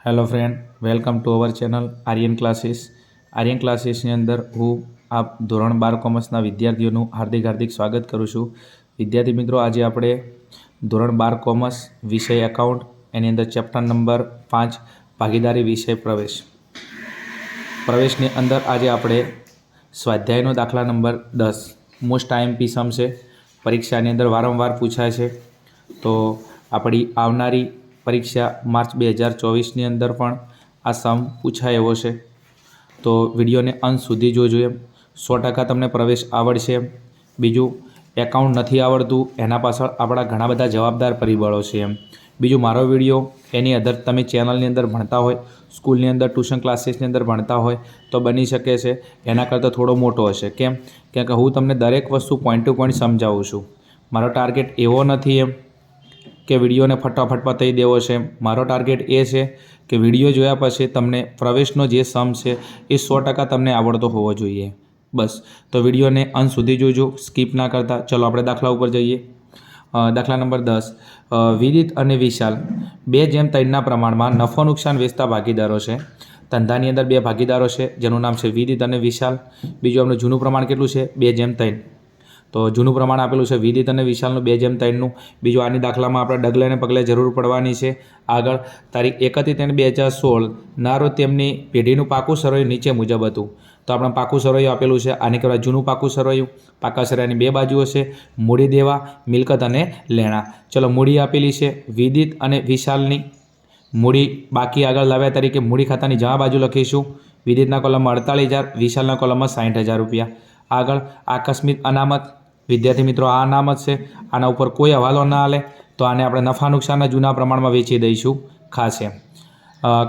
Hello friend, welcome to our channel Aryan classes. Aryan ક્લાસીસની અંદર હું આપ ધોરણ 12 કોમર્સના વિદ્યાર્થીઓનું હાર્દિક સ્વાગત કરું છું. વિદ્યાર્થી મિત્રો, આજે આપણે ધોરણ 12 કોમર્સ વિષય એકાઉન્ટ એની અંદર ચેપ્ટર નંબર 5 ભાગીદારી વિષય પ્રવેશની અંદર આજે આપણે સ્વાધ્યાયનો દાખલા નંબર 10 મોસ્ટ આઈએમપી સમ છે. પરીક્ષાની અંદર વારંવાર પૂછાય છે. તો આપણી આવનારી પરીક્ષા માર્ચ 2024ની અંદર પણ આ સમ પૂછાય એવો છે. તો વિડીયોને અંત સુધી જોજો. એમ 100% તમને પ્રવેશ આવડશે. બીજું, એકાઉન્ટ નથી આવડતું એના પાછળ આપણા ઘણા બધા જવાબદાર પરિબળો છે. બીજું, મારો વિડીયો એની અધર તમે ચેનલની અંદર ભણતા હોય, સ્કૂલની અંદર ટ્યુશન ક્લાસીસની અંદર ભણતા હોય તો બની શકે છે એના કરતાં થોડો મોટો હશે. કેમ કે હું તમને દરેક વસ્તુ પોઈન્ટ ટુ પોઈન્ટ સમજાવું છું. મારો ટાર્ગેટ એવો નથી કે વિડીયોને ફટાફટ પતાવી દેવો છે. મારો ટાર્ગેટ એ છે કે વિડીયો જોયા પછી તમને પ્રવેશનો જે સમ છે એ 100% તમને આવડતો હોવો જોઈએ. બસ, તો વિડીયોને અંત સુધી જોજો, સ્કીપ ના કરતા. ચલો આપણે દાખલા ઉપર જઈએ. દાખલા નંબર 10. વિદિત અને વિશાલ 2:3ના પ્રમાણમાં નફો નુકસાન વેચતા ભાગીદારો છે. ધંધાની અંદર 2 ભાગીદારો છે જેનું નામ છે વિદિત અને વિશાલ. બીજું આપણું જૂનું પ્રમાણ કેટલું છે? 2:3. તો જૂનું પ્રમાણ આપેલું છે વિદિત અને વિશાલનું 2:3નું. બીજું, આની દાખલામાં આપણે ડગલે ને પગલે જરૂર પડવાની છે. આગળ તારીખ 31/3/2016 ના રોજ તેમની પેઢીનું પાકું સરવૈયું નીચે મુજબ હતું. તો આપણે પાકું સરવૈયું આપેલું છે. આને કહેવાય જૂનું પાકું સરવૈયું. પાકા સરવૈયાની 2 બાજુઓ છે, મૂડી દેવા, મિલકત અને લેણા. ચલો, મૂડી આપેલી છે વિદિત અને વિશાલની. મૂડી બાકી આગળ લાવ્યા તરીકે મૂડી ખાતાની જમા બાજુ લખીશું. વિદિતના કોલમમાં 48,000, વિશાલના કોલમમાં 60,000 રૂપિયા. આગળ આકસ્મિક અનામત. વિદ્યાર્થી મિત્રો, આ અનામત છે, આના ઉપર કોઈ હવાલો ના હાલે તો આને આપણે નફા નુકસાનના જૂના પ્રમાણમાં વેચી દઈશું. ખાસ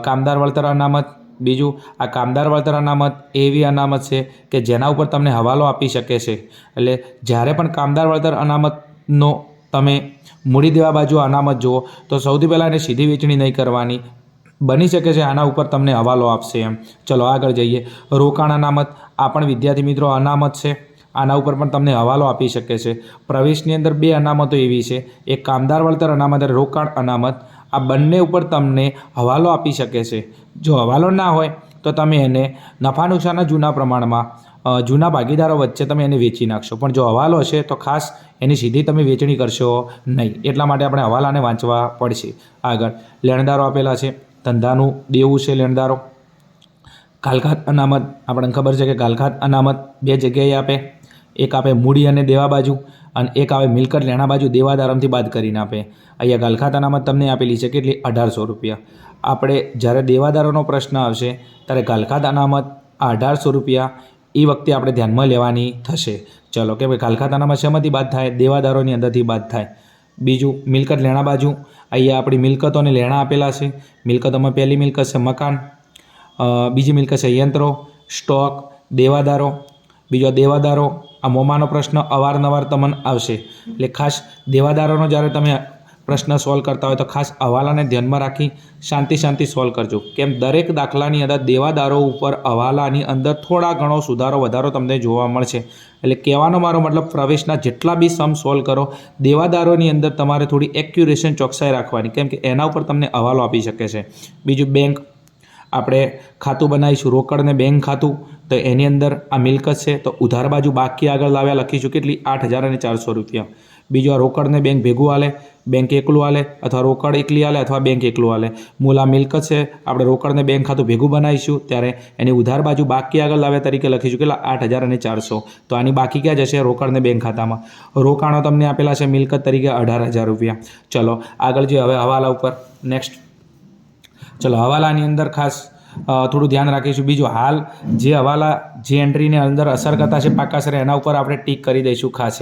કામદાર વળતર અનામત. બીજું, આ કામદાર વળતર અનામત એવી અનામત છે કે જેના ઉપર તમને હવાલો આપી શકે છે. એટલે જ્યારે પણ કામદાર વળતર અનામતનો તમે મૂડી દેવા બાજુ અનામત જુઓ તો સૌથી પહેલાં એને સીધી વેચણી નહીં કરવાની. બની શકે છે આના ઉપર તમને હવાલો આપશે. ચલો આગળ જઈએ. રોકાણ અનામત. આ પણ વિદ્યાર્થી મિત્રો અનામત છે. આના ઉપર પણ તમને હવાલો આપી શકે છે. પ્રવેશની અંદર 2 અનામતો એવી છે, એક કામદાર વળતર અનામત અને રોકાણ અનામત. આ બંને ઉપર તમને હવાલો આપી શકે છે. જો હવાલો ના હોય તો તમે એને નફા નુકસાનના જૂના પ્રમાણમાં જૂના ભાગીદારો વચ્ચે તમે એને વેચી નાખશો. પણ જો હવાલો હશે તો ખાસ એની સીધી તમે વેચણી કરશો નહીં. એટલા માટે આપણે હવાલાને વાંચવા પડશે. આગળ લેણદારો આપેલા છે. ધંધાનું દેવું છે લેણદારો. ગાલખાત અનામત. આપણને ખબર છે કે ગાલખાત અનામત 2 જગ્યાએ આપે. એક આપે મૂડી અને દેવા બાજુ, અને એક આવે મિલકત લેણા બાજુ દેવાદારોથી બાદ કરીને આપે. અહીંયા ગાલખાત અનામત તમને આપેલી છે કેટલી? 1800 રૂપિયા. આપણે જ્યારે દેવાદારોનો પ્રશ્ન આવશે ત્યારે ગાલખાત અનામત 1800 રૂપિયા એ વખતે આપણે ધ્યાનમાં લેવાની થશે. ચલો, કે ભાઈ ગાલખાત અનામત શેમાંથી બાદ થાય? દેવાદારોની અંદરથી બાદ થાય. બીજું, મિલકત લેણા બાજુ. અહીંયા આપણી મિલકતો અને લેણા આપેલા છે. મિલકતોમાં પહેલી મિલકત છે મકાન, બીજી મિલકત છે યંત્રો, સ્ટોક, દેવાદારો. બીજો દેવાદારો, આ મોમાનો પ્રશ્ન અવારનવાર તમને આવશે. એટલે ખાસ દેવાદારોનો જ્યારે તમે પ્રશ્ન સોલ્વ કરતા હોય તો ખાસ હવાલાને ધ્યાનમાં રાખી શાંતિ સોલ્વ કરજો. કેમ, દરેક દાખલાની અંદર દેવાદારો ઉપર હવાલાની અંદર થોડા ઘણો સુધારો વધારો તમને જોવા મળશે. એટલે કહેવાનો મારો મતલબ, પ્રવેશના જેટલા બી સમ સોલ્વ કરો, દેવાદારોની અંદર તમારે થોડી એક્યુરેશન ચોકસાઈ રાખવાની. કેમ કે એના ઉપર તમને હવાલો આપી શકે છે. બીજું, બેંક. આપણે ખાતું બનાવીશું રોકડ ને બેંક ખાતું. તો એની અંદર આ મિલકત છે તો ઉધાર બાજુ બાકી આગળ લાવ્યા લખીશું કેટલી? 8,400 રૂપિયા. બીજું, આ રોકડને બેંક ભેગું હાલે, બેંક એકલું હાલે, અથવા રોકડ એકલી હાલે, અથવા બેંક એકલું હાલે. મૂળ આ મિલકત છે, આપણે રોકડને બેંક ખાતું ભેગું બનાવીશું ત્યારે એની ઉધાર બાજુ બાકી આગળ લાવ્યા તરીકે લખીશું કેટલા? 8,400. તો આની બાકી ક્યાં જશે? રોકડને બેંક ખાતામાં. રોકાણો તમને આપેલા છે મિલકત તરીકે 18,000 રૂપિયા. ચલો આગળ જે હવે હવાલા ઉપર નેક્સ્ટ. ચલો, હવાલાની અંદર ખાસ થોડું ધ્યાન રાખીશું. બીજું, હાલ જે હવાલા જે એન્ટ્રીને અંદર અસર કરતા છે પાકા સર, એના ઉપર આપણે ટીક કરી દઈશું ખાસ.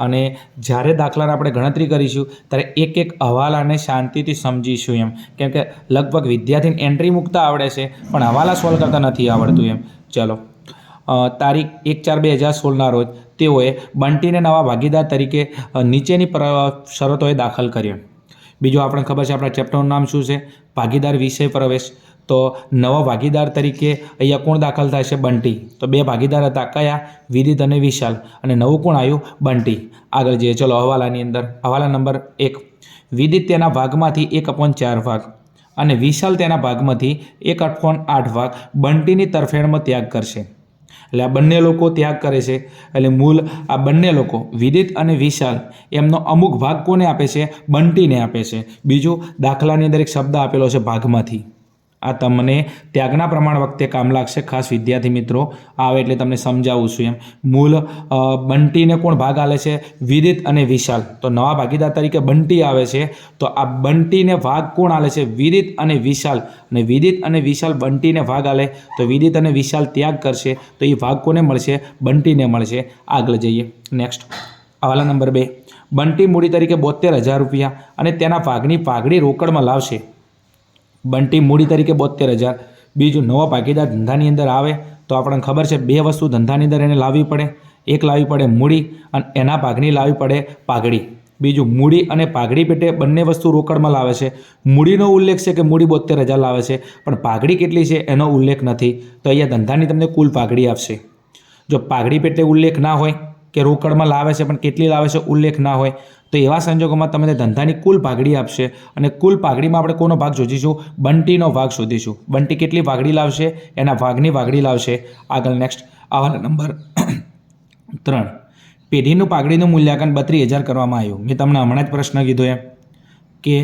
અને જ્યારે દાખલાને આપણે ગણતરી કરીશું ત્યારે એક હવાલાને શાંતિથી સમજીશું. કેમ કે લગભગ વિદ્યાર્થીને એન્ટ્રી મૂકતા આવડે છે પણ હવાલા સોલ્વ કરતા નથી આવડતું. ચલો, તારીખ 1/4/2016ના રોજ તેઓએ બંટીને નવા ભાગીદાર તરીકે નીચેની શરતોએ દાખલ કર્યો. બીજું, આપણને ખબર છે આપણા ચેપ્ટરનું નામ શું છે? ભાગીદાર વિષય પ્રવેશ. તો નવા ભાગીદાર તરીકે અહીંયા કોણ દાખલ થાય છે? બંટી. તો 2 ભાગીદાર હતા, કયા? વિદિત અને વિશાલ. અને નવું કોણ આવ્યું? બંટી. આગળ જઈએ. ચલો હવાલાની અંદર હવાલા નંબર 1. વિદિત તેના ભાગમાંથી 1/4 ભાગ અને વિશાલ તેના ભાગમાંથી 1/8 ભાગ બંટીની તરફેણમાં ત્યાગ કરશે. એટલે આ બંને લોકો ત્યાગ કરે છે. એટલે મૂળ આ બંને લોકો વિદિત અને વિશાલ એમનો અમુક ભાગ કોને આપે છે? બંટીને આપે છે. બીજું, દાખલાની અંદર એક શબ્દ આપેલો છે ભાગમાંથી. આ તમને ત્યાગના પ્રમાણ વખતે કામ લાગશે, ખાસ વિદ્યાર્થી મિત્રો આવે એટલે તમને સમજાવું છું. એમ મૂળ બંટીને કોણ ભાગ આલે છે? વિદિત અને વિશાલ. તો નવા ભાગીદાર તરીકે બંટી આવે છે. તો આ બંટીને ભાગ કોણ આલે છે? વિદિત અને વિશાલ. અને વિદિત અને વિશાલ બંટીને ભાગ આલે તો વિદિત અને વિશાલ ત્યાગ કરશે તો એ ભાગ કોને મળશે? બંટીને મળશે. આગળ જઈએ. Next, હવાલા number 2. બંટી મૂડી તરીકે 72,000 રૂપિયા અને તેના ભાગની પાઘડી રોકડમાં લાવશે. બંટી મૂડી તરીકે 72,000. બીજું, નવો ભાગીદાર ધંધાની અંદર આવે તો આપણને ખબર છે 2 વસ્તુ ધંધાની અંદર એને લાવવી પડે. એક લાવવી પડે મૂડી અને એના ભાગની લાવવી પડે પાઘડી. બીજું, મૂડી અને પાઘડી પેટે બંને વસ્તુ રોકડમાં લાવે છે. મૂડીનો ઉલ્લેખ છે કે મૂડી 72,000 લાવે છે, પણ પાઘડી કેટલી છે એનો ઉલ્લેખ નથી. તો અહીંયા ધંધાની તમને કુલ પાઘડી આપશે. જો પાઘડી પેટે ઉલ્લેખ ના હોય કે રોકડમાં લાવે છે પણ કેટલી લાવે છે ઉલ્લેખ ના હોય તો એવા સંજોગોમાં તમને ધંધાની કુલ પાઘડી આપશે. અને કુલ પાઘડીમાં આપણે કોનો ભાગ શોધીશું? બંટીનો ભાગ શોધીશું. બંટી કેટલી પાઘડી લાવશે? એના ભાગની પાઘડી લાવશે. આગળ નેક્સ્ટ, હવાલા નંબર 3. પેઢીનું પાઘડીનું મૂલ્યાંકન 32,000 કરવામાં આવ્યું. મેં તમને હમણાં જ પ્રશ્ન કીધો એમ કે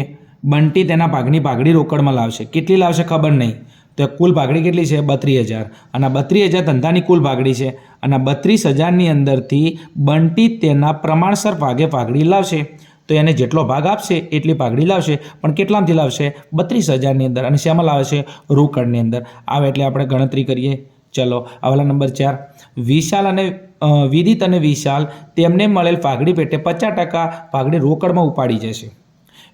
બંટી તેના ભાગની પાઘડી રોકડમાં લાવશે. કેટલી લાવશે ખબર નહીં. તો કુલ પાઘડી કેટલી છે? 32,000. અને 32,000 ધંધાની કુલ પાઘડી છે. અને 32,000ની અંદરથી બંટી તેના પ્રમાણસર ભાગે પાઘડી લાવશે તો એને જેટલો ભાગ આપશે એટલી પાઘડી લાવશે. પણ કેટલામાંથી લાવશે? 32,000ની અંદર. અને શેમાં લાવે છે? રોકડની અંદર આવે. એટલે આપણે ગણતરી કરીએ. ચલો, હવાલા નંબર 4. વિશાલ અને વિદિત અને વિશાલ તેમને મળેલ પાઘડી પેટે 50% પાઘડી રોકડમાં ઉપાડી જશે.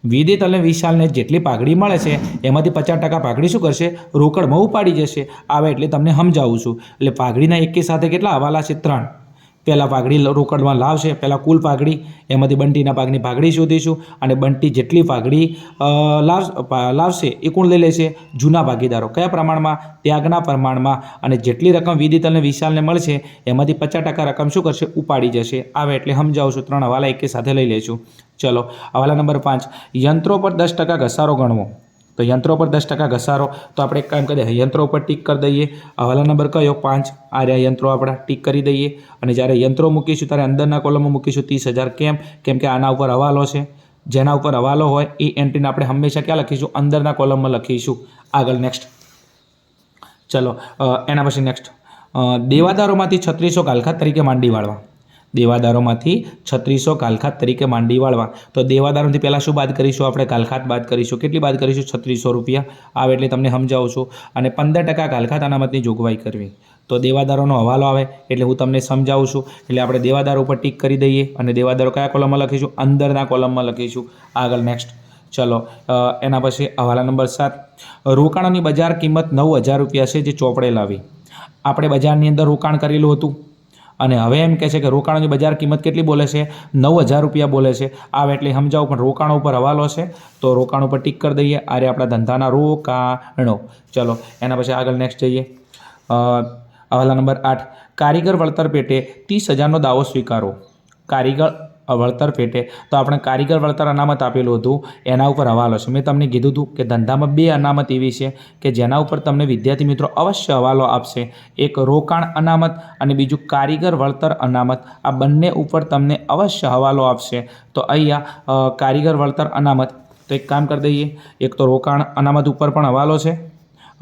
વિદિત અને વિશાલને જેટલી પાઘડી મળે છે એમાંથી 50% પાઘડી શું કરશે? રોકડમાં ઉપાડી જશે. આવે એટલે તમને સમજાવું છું. એટલે પાઘડીના એકી સાથે કેટલા હવાલા છે? 3. પહેલાં પાઘડી રોકડમાં લાવશે. પહેલાં કુલ પાઘડી, એમાંથી બંટીના ભાગની પાઘડી શોધીશું. અને બંટી જેટલી પાઘડી લાવશે એ કોણ લઈ લેશે? જૂના ભાગીદારો. કયા પ્રમાણમાં? ત્યાગના પ્રમાણમાં. અને જેટલી રકમ વિદિત અને વિશાલને મળશે એમાંથી 50% રકમ શું કરશે? ઉપાડી જશે. આવે એટલે સમજાવું છું. 3 હવાલા એકી સાથે લઈ લઈશું. ચલો, હવાલા નંબર 5. યંત્રો પર 10% ઘસારો ગણવો. તો યંત્રો પર 10% ઘસારો. તો આપણે એક કામ કરીએ, યંત્રો ઉપર ટીક કરી દઈએ. હવાલા નંબર કયો? 5. આ રહ્યા યંત્રો આપણા, ટીક કરી દઈએ. અને જ્યારે યંત્રો મૂકીશું ત્યારે અંદરના કોલમમાં મૂકીશું 30,000. કેમ કે આના ઉપર હવાલો છે. જેના ઉપર હવાલો હોય એ એન્ટ્રીને આપણે હંમેશા ક્યાં લખીશું? અંદરના કોલમમાં લખીશું. આગળ નેક્સ્ટ. ચલો, એના પછી નેક્સ્ટ, દેવાદારોમાંથી 3600 ગાલખાત તરીકે માંડી વાળવા. દેવાદારોમાંથી 3600 ગાલખાત તરીકે માંડી વાળવા. તો દેવાદારોથી પહેલાં શું બાદ કરીશું? આપણે ગાલખાત બાદ કરીશું. કેટલી બાદ કરીશું? 3600 રૂપિયા. આવે એટલે તમને સમજાવું છું. અને 15% ગાલખાત અનામતની જોગવાઈ કરવી. તો દેવાદારોનો હવાલો આવે એટલે હું તમને સમજાવું છું. એટલે આપણે દેવાદારો ઉપર ટીક કરી દઈએ. અને દેવાદારો કયા કોલમમાં લખીશું? અંદરના કોલમમાં લખીશું. આગળ નેક્સ્ટ. ચલો, એના પછી હવાલા નંબર 7. રોકાણોની બજાર કિંમત 9,000 રૂપિયા છે જે ચોપડે લાવી. આપણે બજારની અંદર રોકાણ કરેલું હતું અને હવે એમ કહે છે કે રોકાણોની બજાર કિંમત કેટલી બોલે છે? 9,000 રૂપિયા બોલે છે. આવે એટલે સમજાવું, પણ રોકાણો ઉપર હવાલો છે તો રોકાણ ઉપર ટીક કરી દઈએ. આ રે આપણા ધંધાના રોકાણો. ચલો, એના પછી આગળ નેક્સ્ટ જઈએ. હવાલા નંબર 8. કારીગર વળતર પેટે 30,000નો દાવો સ્વીકારો. કારીગર વળતર પેટે તો આપણે કારીગર વળતર અનામત આપેલું હતું એના ઉપર હવાલો છે. મેં તમને કીધું હતું કે ધંધામાં 2 અનામત એવી છે કે જેના ઉપર તમને વિદ્યાર્થી મિત્રો અવશ્ય હવાલો આપશે. એક રોકાણ અનામત અને બીજું કારીગર વળતર અનામત. આ બંને ઉપર તમને અવશ્ય હવાલો આપશે. તો અહીંયા કારીગર વળતર અનામત, તો એક કામ કરી દઈએ. એક તો રોકાણ અનામત ઉપર પણ હવાલો છે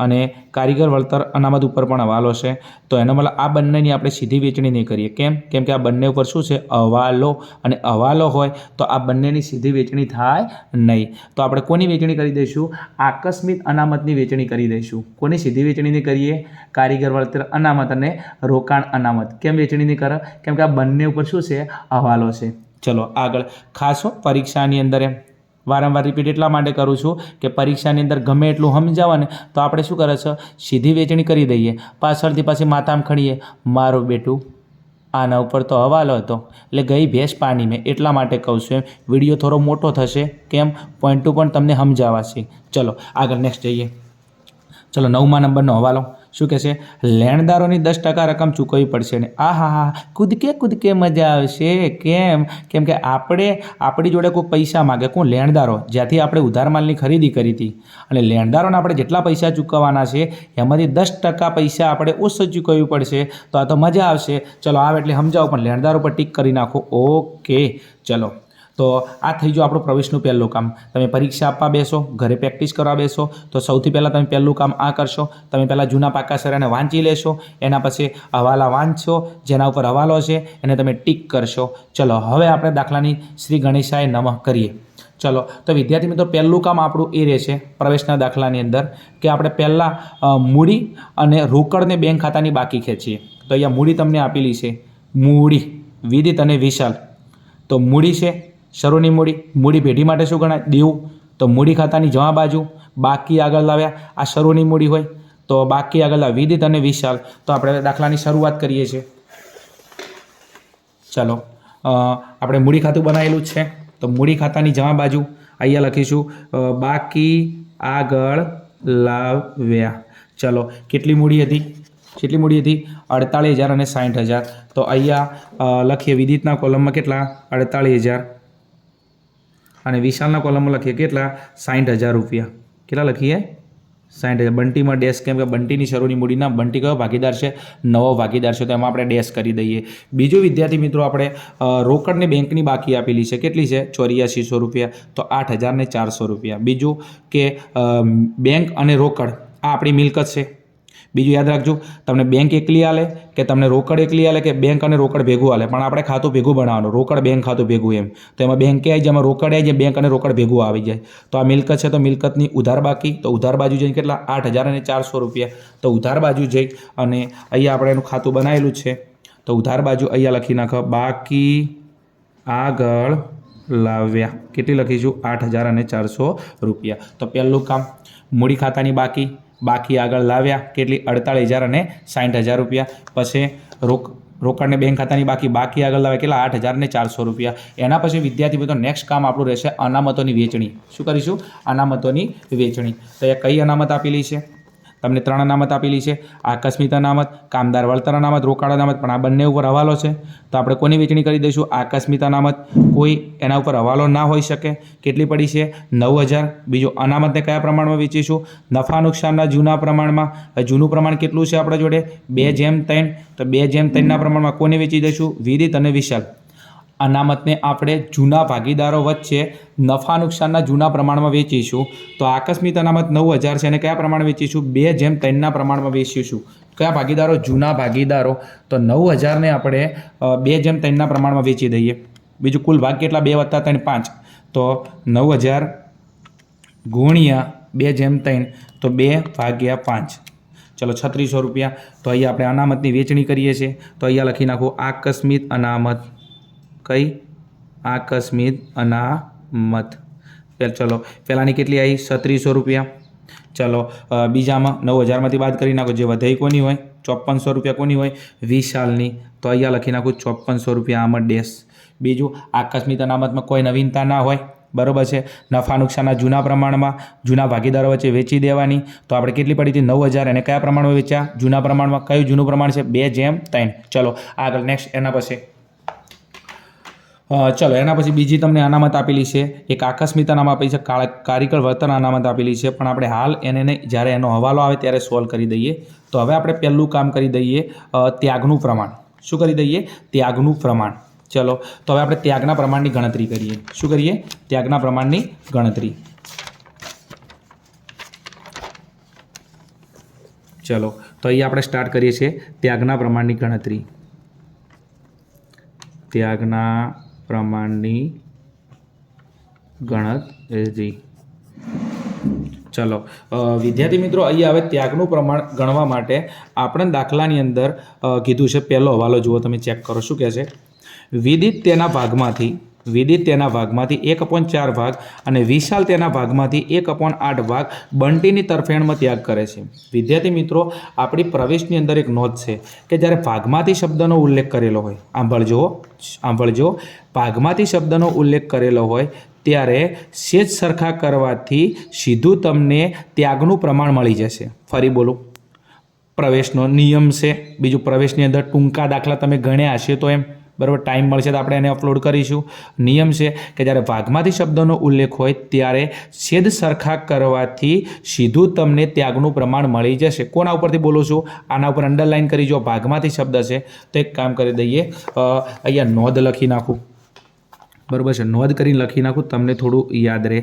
અને કારીગર વળતર અનામત ઉપર પણ હવાલો છે. તો એનો મતલબ આ બંનેની આપણે સીધી વેચણી નહીં કરીએ. કેમ કે આ બંને ઉપર શું છે? હવાલો. અને હવાલો હોય તો આ બંનેની સીધી વેચણી થાય નહીં. તો આપણે કોની વેચણી કરી દઈશું? આકસ્મિક અનામતની વેચણી કરી દઈશું. કોની સીધી વેચણી નહીં કરીએ? કારીગર વળતર અનામત અને રોકાણ અનામત. કેમ વેચણી નહીં કરે? કેમ કે આ બંને ઉપર શું છે? હવાલો છે. ચલો આગળ. ખાસ પરીક્ષાની અંદર એમ વારંવાર રિપીટ એટલા માટે કરું છું કે પરીક્ષાની અંદર ગમે એટલું સમજાવે ને તો આપણે શું કરે છે? સીધી વેચણી કરી દઈએ. પાછળથી પાછી માથામાં ખણીએ, મારું બેટું આના ઉપર તો હવાલો હતો એટલે ગઈ ભેંસ પાણી મેં. એટલા માટે કહું છું. એમ વિડીયો થોડો મોટો થશે. કેમ? પોઈન્ટ ટુ પોઈન્ટ તમને સમજાવાશે. ચલો આગળ નેક્સ્ટ જઈએ. ચલો, 9મા નંબરનો હવાલો. શું કહે છે? લેણદારોની 10% રકમ ચૂકવવી પડશે ને હા કૂદકે મજા આવશે. કેમ કે આપણી જોડે કોઈ પૈસા માગે, કોણ? લેણદારો, જ્યાંથી આપણે ઉધાર માલની ખરીદી કરી હતી, અને લેણદારોને આપણે જેટલા પૈસા ચૂકવવાના છે એમાંથી 10% પૈસા આપણે ઓછું ચૂકવવી પડશે. તો આ તો મજા આવશે. ચલો આવે એટલે સમજાવો, પણ લેણદારો પર ટીક કરી નાખો. ઓકે, ચલો. તો આ થઈ ગયું આપણું પ્રવેશનું પહેલું કામ. તમે પરીક્ષા આપવા બેસો, ઘરે પ્રેક્ટિસ કરવા બેસો, તો સૌથી પહેલાં તમે પહેલું કામ આ કરશો. તમે પહેલાં જૂના પાકા સરાને વાંચી લેશો, એના પછી હવાલા વાંચશો, જેના ઉપર હવાલો છે એને તમે ટીક કરશો. ચલો હવે આપણે દાખલાની શ્રી ગણેશાય નમઃ કરીએ. ચલો, તો વિદ્યાર્થી મિત્રો પહેલું કામ આપણું એ રહેશે પ્રવેશના દાખલાની અંદર કે આપણે પહેલાં મૂડી અને રોકડને બેંક ખાતાની બાકી ખેંચીએ. તો અહીંયા મૂડી તમને આપેલી છે, મૂડી વિદિત અને વિશાલ. તો મૂડી છે શરૂની મૂડી પેઢી માટે શું ગણાય? દેવું. તો મૂડી ખાતાની જમા બાજુ બાકી આગળ લાવ્યા, આ શરૂની મૂડી હોય તો બાકી આગળ લાવ્યા વિદિત અને વિશાલ. તો આપણે દાખલાની શરૂઆત કરીએ છીએ. ચલો, આપણે મૂડી ખાતું બનાવેલું જ છે. તો મૂડી ખાતાની જમા બાજુ અહીંયા લખીશું બાકી આગળ લાવ્યા. ચલો, કેટલી મૂડી હતી? 48,000 અને 60,000. તો અહીંયા લખીએ વિદિતના કોલમમાં કેટલા? 48,000 અને વિશાલના કોલમમાં લખીએ કેટલા? 60,000 રૂપિયા. કેટલા લખીએ? 60,000. બંટીમાં ડેશ, કેમ કે બંટીની શરૂની મૂડીના બંટી કયો ભાગીદાર છે? નવો ભાગીદાર છે, તો એમાં આપણે ડેશ કરી દઈએ. બીજું વિદ્યાર્થી મિત્રો આપણે રોકડને બેંકની બાકી આપેલી છે. કેટલી છે? 8400 રૂપિયા. તો 8,400 રૂપિયા. બીજું કે બેંક અને રોકડ આ આપણી મિલકત છે. બીજું યાદ રાખજો, તમને બેંક એકલી આલે કે તમને રોકડ એકલી આલે કે બેંક અને રોકડ ભેગું આલે, પણ આપણે ખાતું ભેગું બનાવવાનું, રોકડ બેંક ખાતું ભેગું એમ. તો એમાં બેંકે આવી જાય, એમાં રોકડ આવી જાય, બેંક અને રોકડ ભેગું આવી જાય. તો આ મિલકત છે, તો મિલકતની ઉધાર બાકી, તો ઉધાર બાજુ જઈને કેટલા? 8,400 રૂપિયા. તો ઉધાર બાજુ જઈ અને અહીંયા આપણે એનું ખાતું બનાવેલું છે. તો ઉધાર બાજુ અહીંયા લખી નાખો બાકી આગળ લાવ્યા. કેટલી લખીશું? 8,400 રૂપિયા. તો પહેલું કામ મૂડી ખાતાની બાકી આગળ લાવ્યા. કેટલી? 48,000 અને 60,000 રૂપિયા. પછી રોકડને બેંક ખાતાની બાકી આગળ લાવ્યા. કેટલા? 8,400 રૂપિયા. એના પછી વિદ્યાર્થી મિત્રો નેક્સ્ટ કામ આપણું રહેશે અનામતોની વેચણી. શું કરીશું? અનામતોની વેચણી. તો એ કઈ અનામત આપેલી છે? તમને 3 અનામત આપેલી છે. આકસ્મિક અનામત, કામદાર વળતર અનામત, રોકડ અનામત, પણ આ બંને ઉપર હવાલો છે. તો આપણે કોની વેચણી કરી દઈશું? આકસ્મિક અનામત. કોઈ એના ઉપર હવાલો ના હોઈ શકે. કેટલી પડી છે? 9,000. બીજું અનામતને કયા પ્રમાણમાં વેચીશું? નફા નુકસાનના જૂના પ્રમાણમાં. જૂનું પ્રમાણ કેટલું છે આપણા જોડે? 2:3. તો 2:3ના પ્રમાણમાં કોને વેચી દઈશું? વિદિત અને વિશાલ. અનામતને આપણે જૂના ભાગીદારો વચ્ચે નફા નુકસાનના જૂના પ્રમાણમાં વેચીશું. તો આકસ્મિક અનામત 9,000 છે, અને કયા પ્રમાણે વેચીશું? 2:3ના પ્રમાણમાં વેચીશું. કયા ભાગીદારો? જૂના ભાગીદારો. તો 9,000ને આપણે 2:3ના પ્રમાણમાં વેચી દઈએ. બીજું કુલ ભાગ કેટલા? 2 + 3 5. તો 9,000 ગુણ્યા 2:3, તો 2/5. ચલો 3600 રૂપિયા. તો અહીંયા આપણે અનામતની વેચણી કરીએ છીએ. તો અહીંયા લખી નાખો આકસ્મિક અનામત. કઈ? આકસ્મિક અનામત. ચલો પહેલાંની કેટલી આવી? 3600 રૂપિયા. ચલો બીજામાં 9,000માંથી બાદ કરી નાખો. જે વધાઈ કોની હોય? 5400 રૂપિયા. કોની હોય? વિશાલની. તો અહીંયા લખી નાખું 5400 રૂપિયા. આમાં ડેશ. બીજું આકસ્મિક અનામતમાં કોઈ નવીનતા ના હોય, બરાબર છે. નફા નુકસાનના જૂના પ્રમાણમાં જૂના ભાગીદારો વચ્ચે વેચી દેવાની. તો આપણે કેટલી પડી હતી? 9,000. એને કયા પ્રમાણમાં વેચ્યા? જૂના પ્રમાણમાં. કયું જૂનું પ્રમાણ છે? 2:3. ચલો આગળ નેક્સ્ટ. એના પછી ચલો એના પછી બીજી તમને અનામત આપેલી છે. એક આકસ્મિક અનામત આપેલી છે, કારીગર વળતર અનામત આપેલી છે, પણ આપણે હાલ એને નહીં, જ્યારે એનો હવાલો આવે ત્યારે સોલ્વ કરી દઈએ. તો હવે આપણે પહેલું કામ કરી દઈએ ત્યાગનું પ્રમાણ. શું કરી દઈએ? ત્યાગનું પ્રમાણ. ચલો તો હવે આપણે ત્યાગના પ્રમાણની ગણતરી કરીએ. શું કરીએ? ત્યાગના પ્રમાણની ગણતરી. ચલો તો અહીંયા આપણે સ્ટાર્ટ કરીએ છીએ ત્યાગના પ્રમાણની ગણતરી. ત્યાગના પ્રમાણની ગણતરી. ચલો વિદ્યાર્થી મિત્રો, અહીંયા હવે ત્યાગનું પ્રમાણ ગણવા માટે આપણે દાખલાની અંદર કીધું છે. પહેલો હવાલો જુઓ, તમે ચેક કરો. શું કહે છે? વિદિત તેના ભાગમાંથી 1/4 ભાગ અને વિશાલ તેના ભાગમાંથી 1/8 ભાગ બંટીની તરફેણમાં ત્યાગ કરે છે. વિદ્યાર્થી મિત્રો, આપણી પ્રવેશની અંદર એક નોંધ છે કે જ્યારે ભાગમાંથી શબ્દનો ઉલ્લેખ કરેલો હોય, સાંભળજો, ભાગમાંથી શબ્દનો ઉલ્લેખ કરેલો હોય ત્યારે સેજ સરખા કરવાથી સીધું તમને ત્યાગનું પ્રમાણ મળી જશે. ફરી બોલું, પ્રવેશનો નિયમ છે. બીજું પ્રવેશની અંદર ટૂંકા દાખલા તમે ગણ્યા હશે તો એમ બરાબર ટાઈમ મળશે તો આપણે એને અપલોડ કરીશું. નિયમ છે કે જ્યારે ભાગમાંથી શબ્દનો ઉલ્લેખ હોય ત્યારે છેદ સરખા કરવાથી સીધું તમને ત્યાગનું પ્રમાણ મળી જશે. કોના ઉપરથી બોલું છું? આના ઉપર અંડરલાઇન કરી જો ભાગમાંથી શબ્દ છે તો એક કામ કરી દઈએ, અહીંયા નોંધ લખી નાખું. બરાબર છે, નોંધ કરીને લખી નાખું, તમને થોડું યાદ રહે.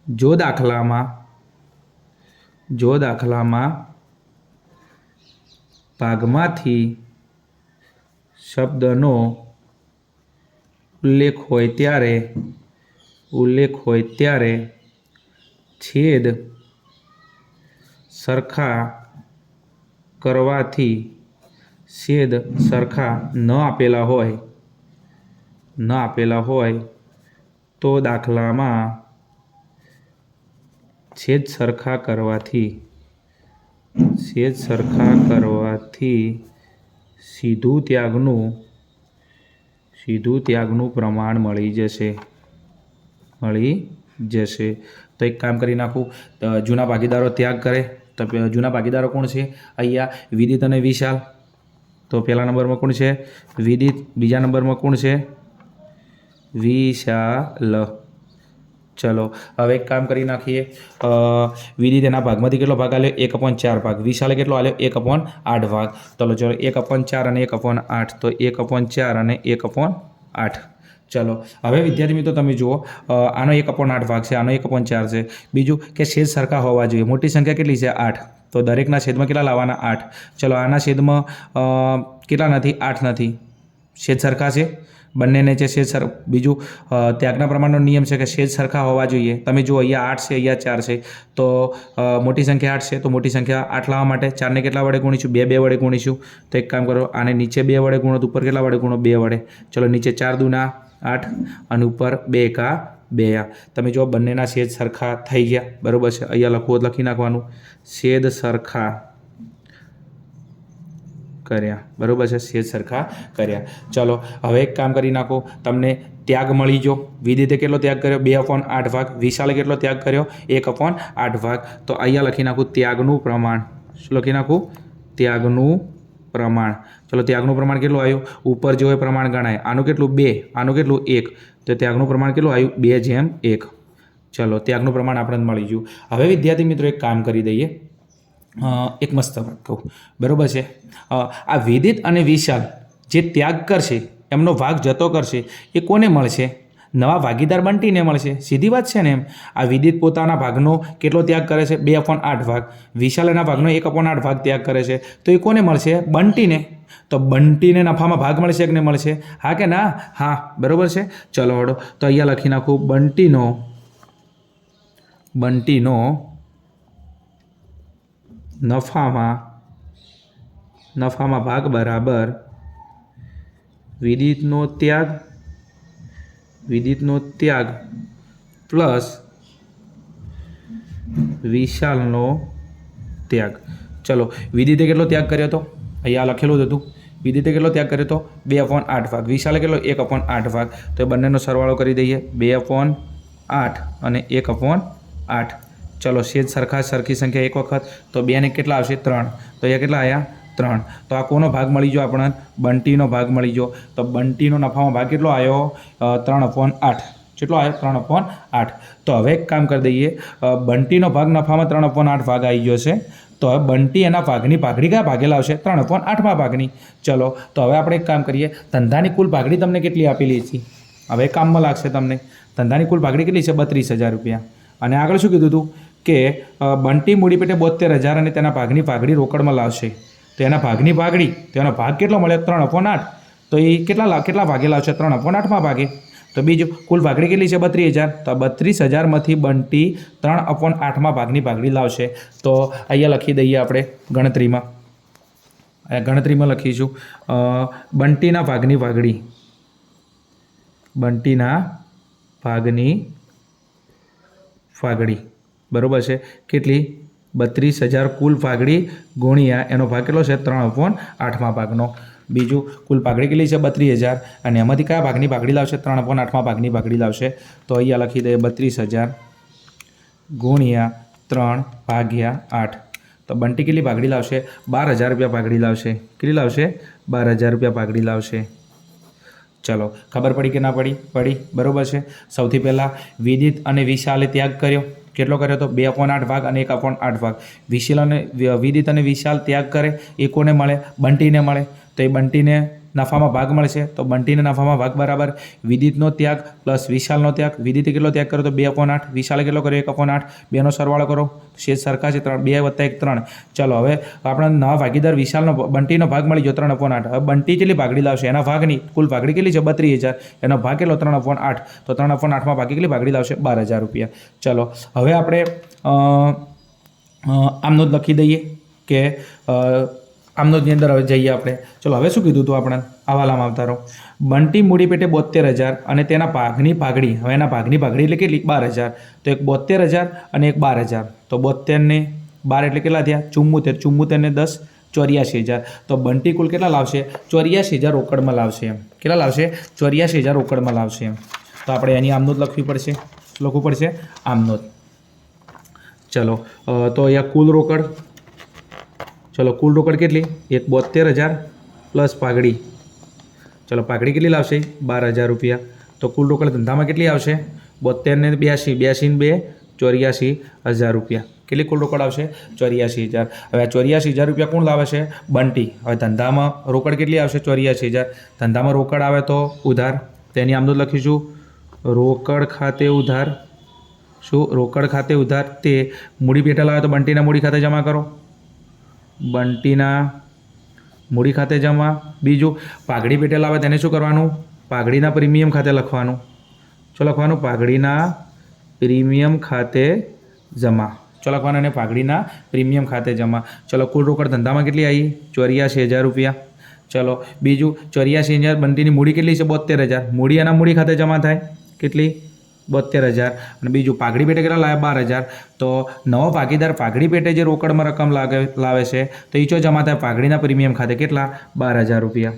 જો દાખલામાં ભાગમાંથી શબ્દનો ઉલ્લેખ હોય ત્યારે છેદ સરખા કરવાથી છેદ સરખા ન આપેલા હોય તો દાખલામાં છેદ સરખા કરવાથી સીધું ત્યાગનું પ્રમાણ મળી જશે. તો એક કામ કરી નાખું, જૂના ભાગીદારો ત્યાગ કરે તો જૂના ભાગીદારો કોણ છે? અહીંયા વિદિત અને વિશાલ. તો પહેલા નંબરમાં કોણ છે? વિદિત. બીજા નંબરમાં કોણ છે? વિશાલ. ચલો હવે એક કામ કરી નાખીએ. વિદિત એના ભાગમાંથી કેટલો ભાગ આલ્યો? 1/4 ભાગ. વિશાલે કેટલો આલ્યો? 1/8 ભાગ. ચલો 1/4 અને 1/8, તો 1/4 અને 1/8. ચલો હવે વિદ્યાર્થી મિત્રો તમે જુઓ, આનો 1/8 ભાગ છે, આનો 1/4 છે. બીજું કે છેદ સરખા હોવા જોઈએ. મોટી સંખ્યા કેટલી છે? 8. તો દરેકના છેદમાં કેટલા લાવવાના? 8. ચલો આના છેદમાં કેટલા નથી? 8 નથી. છેદ સરખા છે બંનેને છે છેદ બીજું ત્યાગના પ્રમાણનો નિયમ છે કે છેદ સરખા હોવા જોઈએ. તમે જુઓ અહીંયા 8 છે, અહીંયા 4 છે, તો મોટી સંખ્યા 8 છે, તો મોટી સંખ્યા 8 લાવવા માટે 4ને કેટલા વડે ગુણીશું? 2 વડે ગુણીશું. તો એક કામ કરો, આને નીચે 2 વડે ગુણો તો ઉપર કેટલા વડે ગુણો? 2 વડે. ચલો નીચે 4 દૂના 8 અને ઉપર 2 એકા 2. તમે જો બંનેના છેદ સરખા થઈ ગયા. બરાબર છે, અહીંયા લખવું લખી નાખવાનું, છેદ સરખા કર્યા. બરાબર છે, છેદ સરખા કર્યા. ચલો હવે એક કામ કરી નાખો, તમને ત્યાગ મળી ગયો. વિદિતે કેટલો ત્યાગ કર્યો? 2/8 ભાગ. વિશાલે કેટલો ત્યાગ કર્યો? 1/8 ભાગ. તો અહીંયા લખી નાખું ત્યાગનું પ્રમાણ. શું લખી નાખું? ત્યાગનું પ્રમાણ. ચલો ત્યાગનું પ્રમાણ કેટલું આવ્યું? ઉપર જો એ પ્રમાણ ગણાય. આનું કેટલું? 2. આનું કેટલું? 1. તો ત્યાગનું પ્રમાણ કેટલું આવ્યું? 2/1. ચલો ત્યાગનું પ્રમાણ આપણને મળી ગયું. હવે વિદ્યાર્થી મિત્રો એક કામ કરી દઈએ, એક મસ્ત વાત કહું. બરાબર છે, આ વિદિત અને વિશાલ જે ત્યાગ કરશે, એમનો ભાગ જતો કરશે, એ કોને મળશે? નવા ભાગીદાર બંટીને મળશે. સીધી વાત છે ને એમ. આ વિદિત પોતાના ભાગનો કેટલો ત્યાગ કરે છે? 2/8 ભાગ. વિશાલ એના ભાગનો 1/8 ભાગ ત્યાગ કરે છે, તો એ કોને મળશે? બંટીને. તો બંટીને નફામાં ભાગ મળશે કે નહીં મળશે? હા કે ના? હા, બરાબર છે. ચલો હળો, તો અહીંયા લખી નાખું બંટીનો નફામાં ભાગ બરાબર વિદિતનો ત્યાગ પ્લસ વિશાલનો ત્યાગ. ચલો વિદિતે કેટલો ત્યાગ કર્યો હતો? અહીંયા લખેલું જ હતું. વિદિતે કેટલો ત્યાગ કર્યો હતો? 2/8 ભાગ. વિશાલે કેટલો? 1/8 ભાગ. તો એ બંનેનો સરવાળો કરી દઈએ, 2/8 અને 1/8. ચલો છેદ સરખી સંખ્યા એક વખત, તો 2 ને કેટલા આવશે? 3. તો અહીંયા કેટલા આવ્યા? 3. તો આ કોનો ભાગ મળી ગયો આપણને? બંટીનો ભાગ મળી ગયો. તો બંટીનો નફામાં ભાગ કેટલો આવ્યો? 3/8. કેટલો આવ્યો? 3/8. તો હવે એક કામ કરી દઈએ, બંટીનો ભાગ નફામાં 3/8 ભાગ આવી ગયો છે. તો હવે બંટી એના ભાગની ભાગડી કયા ભાગે લાવશે? 3/8માં ભાગની. ચલો તો હવે આપણે એક કામ કરીએ, ધંધાની કુલ ભાગડી તમને કેટલી આપેલી છે? હવે કામમાં લાગશે તમને. ધંધાની કુલ ભાગડી કેટલી છે? 32,000 રૂપિયા. અને આગળ શું કીધું હતું કે બંટી મૂડી પેટે 72,000 અને તેના ભાગની ભાગડી રોકડમાં લાવશે. તો એના ભાગની ભાગડી, તો એનો ભાગ કેટલો મળે? 3/8. તો એ કેટલા ભાગે લાવશે? 3/8માં ભાગે. તો બીજું કુલ ભાગડી કેટલી છે? 32,000. તો 32,000માંથી બંટી 3/8માં ભાગની ભાગડી લાવશે. તો અહીંયા લખી દઈએ આપણે ગણતરીમાં લખીશું બંટીના ભાગની ભાગડી. બરાબર છે, કેટલી? 32,000 કુલ ભાગડી ગુણ્યા એનો ભાગ કેટલો છે? 3/8માં ભાગનો. બીજું કુલ ભાગડી કેટલી છે? 32,000. અને એમાંથી કયા ભાગની ભાગડી લાવશે? 3/8માં ભાગની ભાગડી લાવશે. તો અહીંયા લખી દઈએ 32,000 ગુણ્યા 3/8. તો બંટી કેટલી પાઘડી લાવશે? 12,000 રૂપિયા પાઘડી લાવશે. કેટલી લાવશે? 12,000 રૂપિયા પાઘડી લાવશે. ચલો, ખબર પડી કે ના પડી? પડી. બરાબર છે. સૌથી પહેલાં વિદિત અને વિશાલે ત્યાગ કર્યો. કેટલો કર્યો તો? 2/8 ભાગ અને 1/8 ભાગ. વિદિત અને વિશાલ ત્યાગ કરે એ કોને મળે? બંટીને મળે. તો એ બંટીને નફામાં ભાગ મળશે. તો બંટીને નફામાં ભાગ બરાબર વિદિતનો ત્યાગ પ્લસ વિશાલનો ત્યાગ. વિદિતે કેટલો ત્યાગ કર્યો તો? 2/8. વિશાલે કેટલો કર્યો? 1/8. બેનો સરવાળો કરો, શેષ સરખા છે 3. 2 + 1 3. ચલો, હવે આપણે નવા ભાગીદાર વિશાલનો બંટીનો ભાગ મળી ગયો 3/8. હવે બંટી કેટલી ભાગડી લાવશે? એના ભાગની કુલ ભાગડી કેટલી છે? 32,000. એનો ભાગ કેટલો? 3/8. તો 3/8માં ભાગી કેટલી ભાગડી લાવશે? 12,000 રૂપિયા. ચલો, હવે આપણે આમનો જ લખી દઈએ કે આમનોજની અંદર હવે જઈએ આપણે. ચલો, હવે શું કીધું હતું આપણે? હવાલામાં આવતા રહો. બંટી મૂડી પેટે 72,000 અને તેના ભાગની ભાગડી. હવે એના ભાગની ભાગડી એટલે કેટલી? 12,000. તો એક 72,000 અને એક 12,000. તો 72 ને 12 એટલે કેટલા થયા? 74. 74 ને 10 84,000. તો બંટી કુલ કેટલા લાવશે? 84,000 રોકડમાં લાવશે એમ. કેટલા લાવશે? 84,000 રોકડમાં લાવશે એમ. તો આપણે એની આમનોજ લખવી પડશે. લખવું પડશે આમનોજ. ચલો, તો અહીંયા કુલ રોકડ. ચલો, કુલ રોકડ કેટલી? એક 72,000 પ્લસ પાઘડી. ચલો, પાઘડી કેટલી લાવશે? 12,000 રૂપિયા. તો કુલ રોકડ ધંધામાં કેટલી આવશે? 72 ને 82. 82 ને 2 84,000 રૂપિયા. કેટલી કુલ રોકડ આવશે? 84,000. હવે આ 84,000 રૂપિયા કોણ લાવે છે? બંટી. હવે ધંધામાં રોકડ કેટલી આવશે? 84,000. ધંધામાં રોકડ આવે તો ઉધાર. તેની આમનોજ લખીશું રોકડ ખાતે ઉધાર. શું? રોકડ ખાતે ઉધાર. તે મૂડી પેટે લાવે તો બંટીના મૂડી ખાતે જમા કરો. બંટીના મૂડી ખાતે જમા. બીજું, પાઘડી પેટે લાવે તેને શું કરવાનું? પાઘડીના પ્રીમિયમ ખાતે લખવાનું. શું લખવાનું? પાઘડીના પ્રીમિયમ ખાતે જમા. શું લખવાનું? અને પાઘડીના પ્રીમિયમ ખાતે જમા. ચલો, કુલ રોકડ ધંધામાં કેટલી આવી? 84,000 રૂપિયા. ચલો, બીજું 84,000. બંટીની મૂડી કેટલી છે? 72,000. મૂડી એના મૂડી ખાતે જમા થાય. કેટલી? 72,000. અને બીજું પાઘડી પેટે કેટલા લાવે? 12,000. તો નવો ભાગીદાર પાઘડી પેટે જે રોકડમાં રકમ લાવે છે તો એ ચો જમા થાય? પાઘડીના પ્રીમિયમ ખાતે. કેટલા? 12,000 રૂપિયા.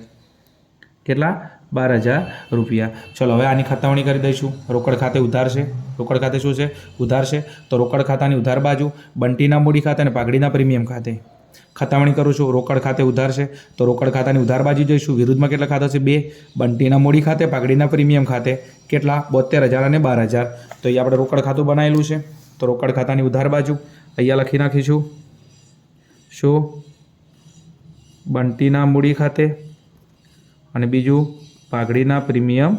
કેટલા? 12,000 રૂપિયા. ચલો, હવે આની ખતાવણી કરી દઈશું. રોકડ ખાતે ઉધાર છે. રોકડ ખાતે શું છે? ઉધાર છે. તો રોકડ ખાતાની ઉધાર બાજુ બંટીના મૂડી ખાતે અને પાઘડીના પ્રીમિયમ ખાતે ખતાવણી કરું છું. રોકડ ખાતે ઉધાર છે તો રોકડ ખાતાની ઉધાર બાજુ જઈશું. વિરુદ્ધમાં કેટલા ખાતા છે? 2. બંટીના મૂડી ખાતે, પાઘડીના પ્રીમિયમ ખાતે. કેટલા? 72,000 અને 12,000. તો અહીંયા આપણે રોકડ ખાતું બનાવેલું છે. તો રોકડ ખાતાની ઉધાર બાજુ અહીંયા લખી નાખીશું. શું? બંટીના મૂડી ખાતે અને બીજું પાઘડીના પ્રીમિયમ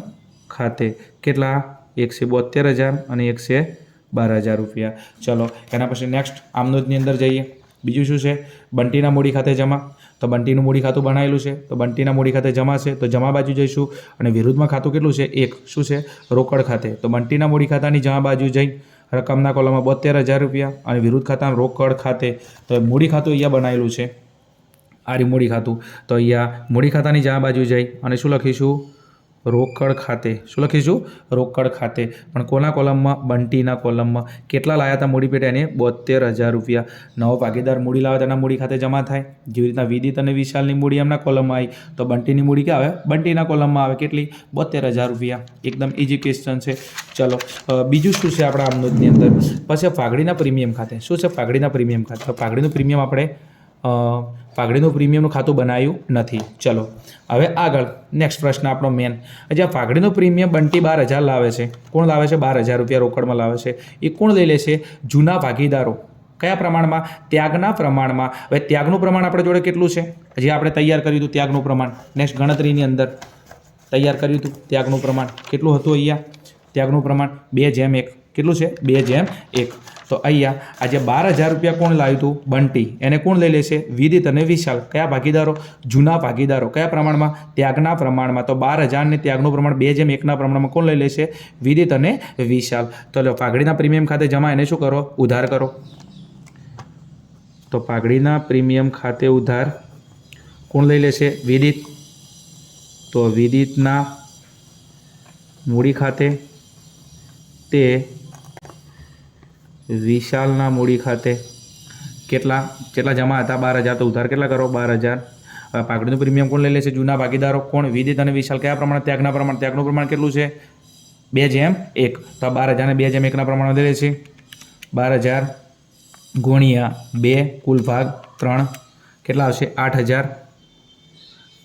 ખાતે. કેટલા? 172,000 અને 112,000 રૂપિયા. ચલો, એના પછી નેક્સ્ટ આમનોજની અંદર જઈએ. બીજું શું છે? બંટીના મૂડી ખાતે જમા. તો બંટીનું મૂડી ખાતું બનાવેલું છે તો બંટીના મૂડી ખાતે જમા છે તો જમા બાજુ જઈશું. અને વિરુદ્ધમાં ખાતું કેટલું છે? 1. શું છે? રોકડ ખાતે. તો બંટીના મૂડી ખાતાની જમા બાજુ જઈ રકમના કોલમમાં 72,000 રૂપિયા અને વિરુદ્ધ ખાતામાં રોકડ ખાતે. તો મૂડી ખાતું અહીંયા બનાવેલું છે. આ મૂડી ખાતું. તો અહીંયા મૂડી ખાતાની જમા બાજુ જઈ અને શું લખીશું? રોકડ ખાતે. શું લખીશું? રોકડ ખાતે. પણ કોના કોલમમાં? બંટીના કોલમમાં. કેટલા લાવ્યા હતા મૂડી પેટે? એને 72,000 રૂપિયા. નવો ભાગીદાર મૂડી લાવે તેના મૂડી ખાતે જમા થાય. જેવી રીતના વિદિત અને વિશાલની મૂડી એમના કોલમમાં આવી તો બંટીની મૂડી ક્યાં આવે? બંટીના કોલમમાં આવે. કેટલી? 72,000 રૂપિયા. એકદમ ઇઝી ક્વેશ્ચન છે. ચલો, બીજું શું છે આપણા આમનોજની અંદર? પછી પાઘડીના પ્રીમિયમ ખાતે. શું છે? પાઘડીના પ્રીમિયમ ખાતે. તો પાઘડીનું પ્રીમિયમ આપણે પાઘડીનું પ્રીમિયમનું ખાતું બનાવ્યું નથી. ચલો, હવે આગળ નેક્સ્ટ પ્રશ્ન આપણો મેન. જે આ પાઘડીનું પ્રીમિયમ બંટી 12,000 લાવે છે. કોણ લાવે છે? 12,000 રૂપિયા રોકડમાં લાવે છે. એ કોણ લઈ લેશે? જૂના ભાગીદારો. કયા પ્રમાણમાં? ત્યાગના પ્રમાણમાં. હવે ત્યાગનું પ્રમાણ આપણે જોડે કેટલું છે? જે આપણે તૈયાર કર્યું હતું ત્યાગનું પ્રમાણ. નેક્સ્ટ ગણતરીની અંદર તૈયાર કર્યું હતું ત્યાગનું પ્રમાણ. કેટલું હતું અહીંયા? ત્યાગનું પ્રમાણ 2:1. કેટલું છે? 2:1. તો અહીંયા આજે 12,000 રૂપિયા કોણ લાવ્યું હતું? બંટી. એને કોણ લઈ લેશે? વિદિત અને વિશાલ. કયા ભાગીદારો? જૂના ભાગીદારો. કયા પ્રમાણમાં? ત્યાગના પ્રમાણમાં. તો 12,000 ને ત્યાગનું પ્રમાણ 2:1 પ્રમાણમાં કોણ લઈ લેશે? વિદિત અને વિશાલ. તો લો, પાઘડીના પ્રીમિયમ ખાતે જમા. એને શું કરો? ઉધાર કરો. તો પાઘડીના પ્રીમિયમ ખાતે ઉધાર કોણ લઈ લેશે? વિદિત. તો વિદિતના મૂડી ખાતે તે વિશાલના મૂડી ખાતે. કેટલા જમા હતા? 12,000. તો ઉધાર કેટલા કરો? 12,000. હવે પાઘડીનું પ્રીમિયમ કોણ લઈ લેશે? જૂના ભાગીદારો. કોણ? વિદિત અને વિશાલ. કયા પ્રમાણે? ત્યાગના પ્રમાણ. ત્યાગનું પ્રમાણ કેટલું છે? 2:1. તો 12,000 ને 2:1 પ્રમાણમાં લઈ લેશે. 12,000 ગુણ્યા 2 કુલ ભાગ 3 કેટલા આવશે 8,000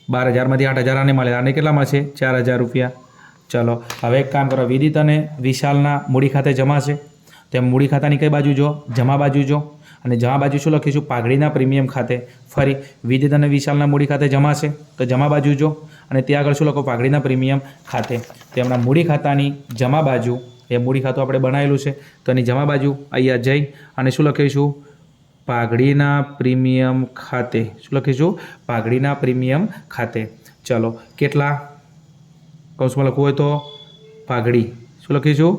12,000માંથી 8,000 આને મળે આને કેટલા મળશે 4,000 રૂપિયા. ચલો હવે એક કામ કરો વિદિત અને વિશાલના મૂડી ખાતે જમા છે તેમ મૂડી ખાતાની કઈ બાજુ જો જમા બાજુ જો અને જમા બાજુ શું લખીશું પાઘડીના પ્રીમિયમ ખાતે. ફરી વિદિત અને વિશાલના મૂડી ખાતે જમા છે તો જમા બાજુ જો અને ત્યાં આગળ શું લખો પાઘડીના પ્રીમિયમ ખાતે. તેમના મૂડી ખાતાની જમા બાજુ એ મૂડી ખાતું આપણે બનાવેલું છે તો એની જમા બાજુ અહીંયા જઈ અને શું લખીશું પાઘડીના પ્રીમિયમ ખાતે. શું લખીશું પાઘડીના પ્રીમિયમ ખાતે. ચલો કેટલા કૌંસમાં લખવું હોય તો પાઘડી શું લખીશું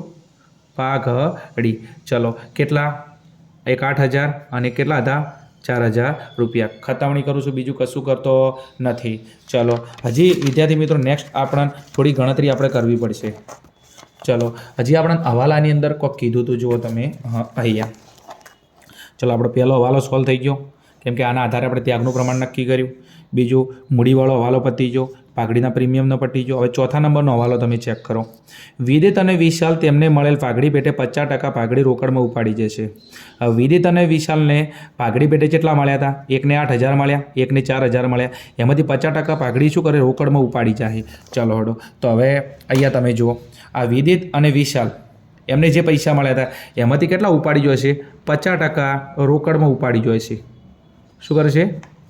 પાઘડી. ચલો કેટલા એક 8,000 અને કેટલા હતા 4,000 રૂપિયા. ખતાવણી કરું છું બીજું કશું કરતો નથી. ચલો હજી વિદ્યાર્થી મિત્રો નેક્સ્ટ આપણને થોડી ગણતરી આપણે કરવી પડશે. ચલો હજી આપણે હવાલાની અંદર કોઈક કીધું હતું જુઓ તમે અહીંયા. ચલો આપણો પહેલો હવાલો સોલ્વ થઈ ગયો કેમ કે આના આધારે આપણે ત્યાગનું પ્રમાણ નક્કી કર્યું. બીજું મૂડીવાળો હવાલો પતી ગયો પાઘડીના પ્રીમિયમનો પતી ગયો. હવે ચોથા નંબરનો હવાલો તમે ચેક કરો. વિદિત અને વિશાલ તેમને મળેલ પાઘડી પેટે 50% પાઘડી રોકડમાં ઉપાડી જશે. હવે વિદિત અને વિશાલને પાઘડી પેટે કેટલા મળ્યા હતા એકને 8,000 મળ્યા એકને 4,000 મળ્યા એમાંથી 50% પાઘડી શું કરે રોકડમાં ઉપાડી જાય. ચલો હડો તો હવે અહીંયા તમે જુઓ આ વિદિત અને વિશાલ એમને જે પૈસા મળ્યા હતા એમાંથી કેટલા ઉપાડી જોઈશે 50% રોકડમાં ઉપાડી જોઈશે. શું કરે છે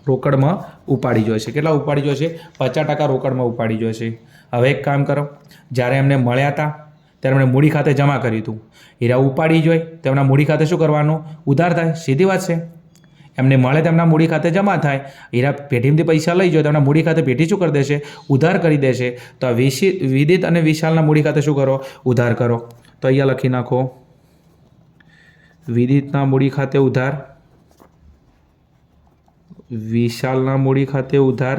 રોકડમાં ઉપાડી જોઈશે. કેટલા ઉપાડી જોઈશે 50% રોકડમાં ઉપાડી જોઈશે. હવે એક કામ કરો જ્યારે એમને મળ્યા હતા ત્યારે એમણે મૂડી ખાતે જમા કર્યું હતું હીરા ઉપાડી જોઈ તેમના મૂડી ખાતે શું કરવાનું ઉધાર થાય. સીધી વાત છે એમને મળે તેમના મૂડી ખાતે જમા થાય હીરા પેઢીમાંથી પૈસા લઈ જાય તેમના મૂડી ખાતે પેઢી શું કરી દેશે ઉધાર કરી દેશે. તો આ વિદિત અને વિશાલના મૂડી ખાતે શું કરો ઉધાર કરો. તો અહીંયા લખી નાખો વિદિતના મૂડી ખાતે ઉધાર વિશાલના મૂડી ખાતે ઉધાર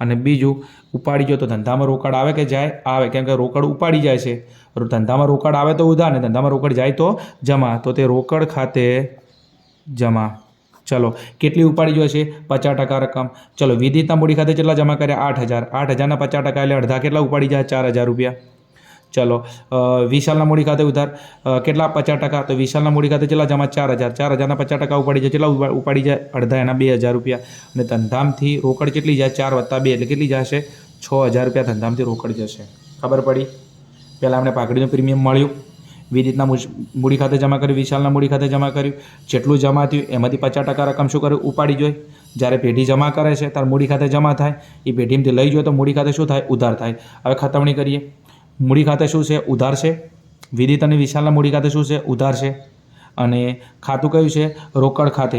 અને બીજું ઉપાડી જો તો ધંધામાં રોકડ આવે કે જાય આવે કેમ કે રોકડ ઉપાડી જાય છે. ધંધામાં રોકડ આવે તો ઉધાર ને ધંધામાં રોકડ જાય તો જમા તો તે રોકડ ખાતે જમા. ચલો કેટલી ઉપાડી જોઈશે 50% રકમ. ચલો વિદિતના મૂડી ખાતે કેટલા જમા કર્યા 8,000 8,000ના 50% એટલે અડધા કેટલા ઉપાડી જાય 4,000 રૂપિયા. ચલો વિશાલના મૂડી ખાતે ઉધાર કેટલા 50% તો વિશાલના મૂડી ખાતે કેટલા જમા 4,000 4,000ના 50% ઉપાડી જાય કેટલા ઉપાડી જાય અડધા એના 2,000 રૂપિયા. અને ધંધામથી રોકડ કેટલી જાય 4 + 2 એટલે કેટલી જશે 6,000 રૂપિયા ધંધામથી રોકડ જશે. ખબર પડી. પહેલાં આપણે પાઘડીનું પ્રીમિયમ મળ્યું વિદિતના મૂડી ખાતે જમા કર્યું વિશાલના મૂડી ખાતે જમા કર્યું જેટલું જમા થયું એમાંથી 50% રકમ શું કર્યું ઉપાડી જોઈ. જ્યારે પેઢી જમા કરે છે ત્યારે મૂડી ખાતે જમા થાય એ પેઢીમાંથી લઈ જોઈએ તો મૂડી ખાતે શું થાય ઉધાર થાય. હવે ખતવણી કરીએ. મૂડી ખાતે શું છે ઉધાર છે વિદિત અને વિશાલના મૂડી ખાતે શું છે ઉધાર છે અને ખાતું કયું છે રોકડ ખાતે.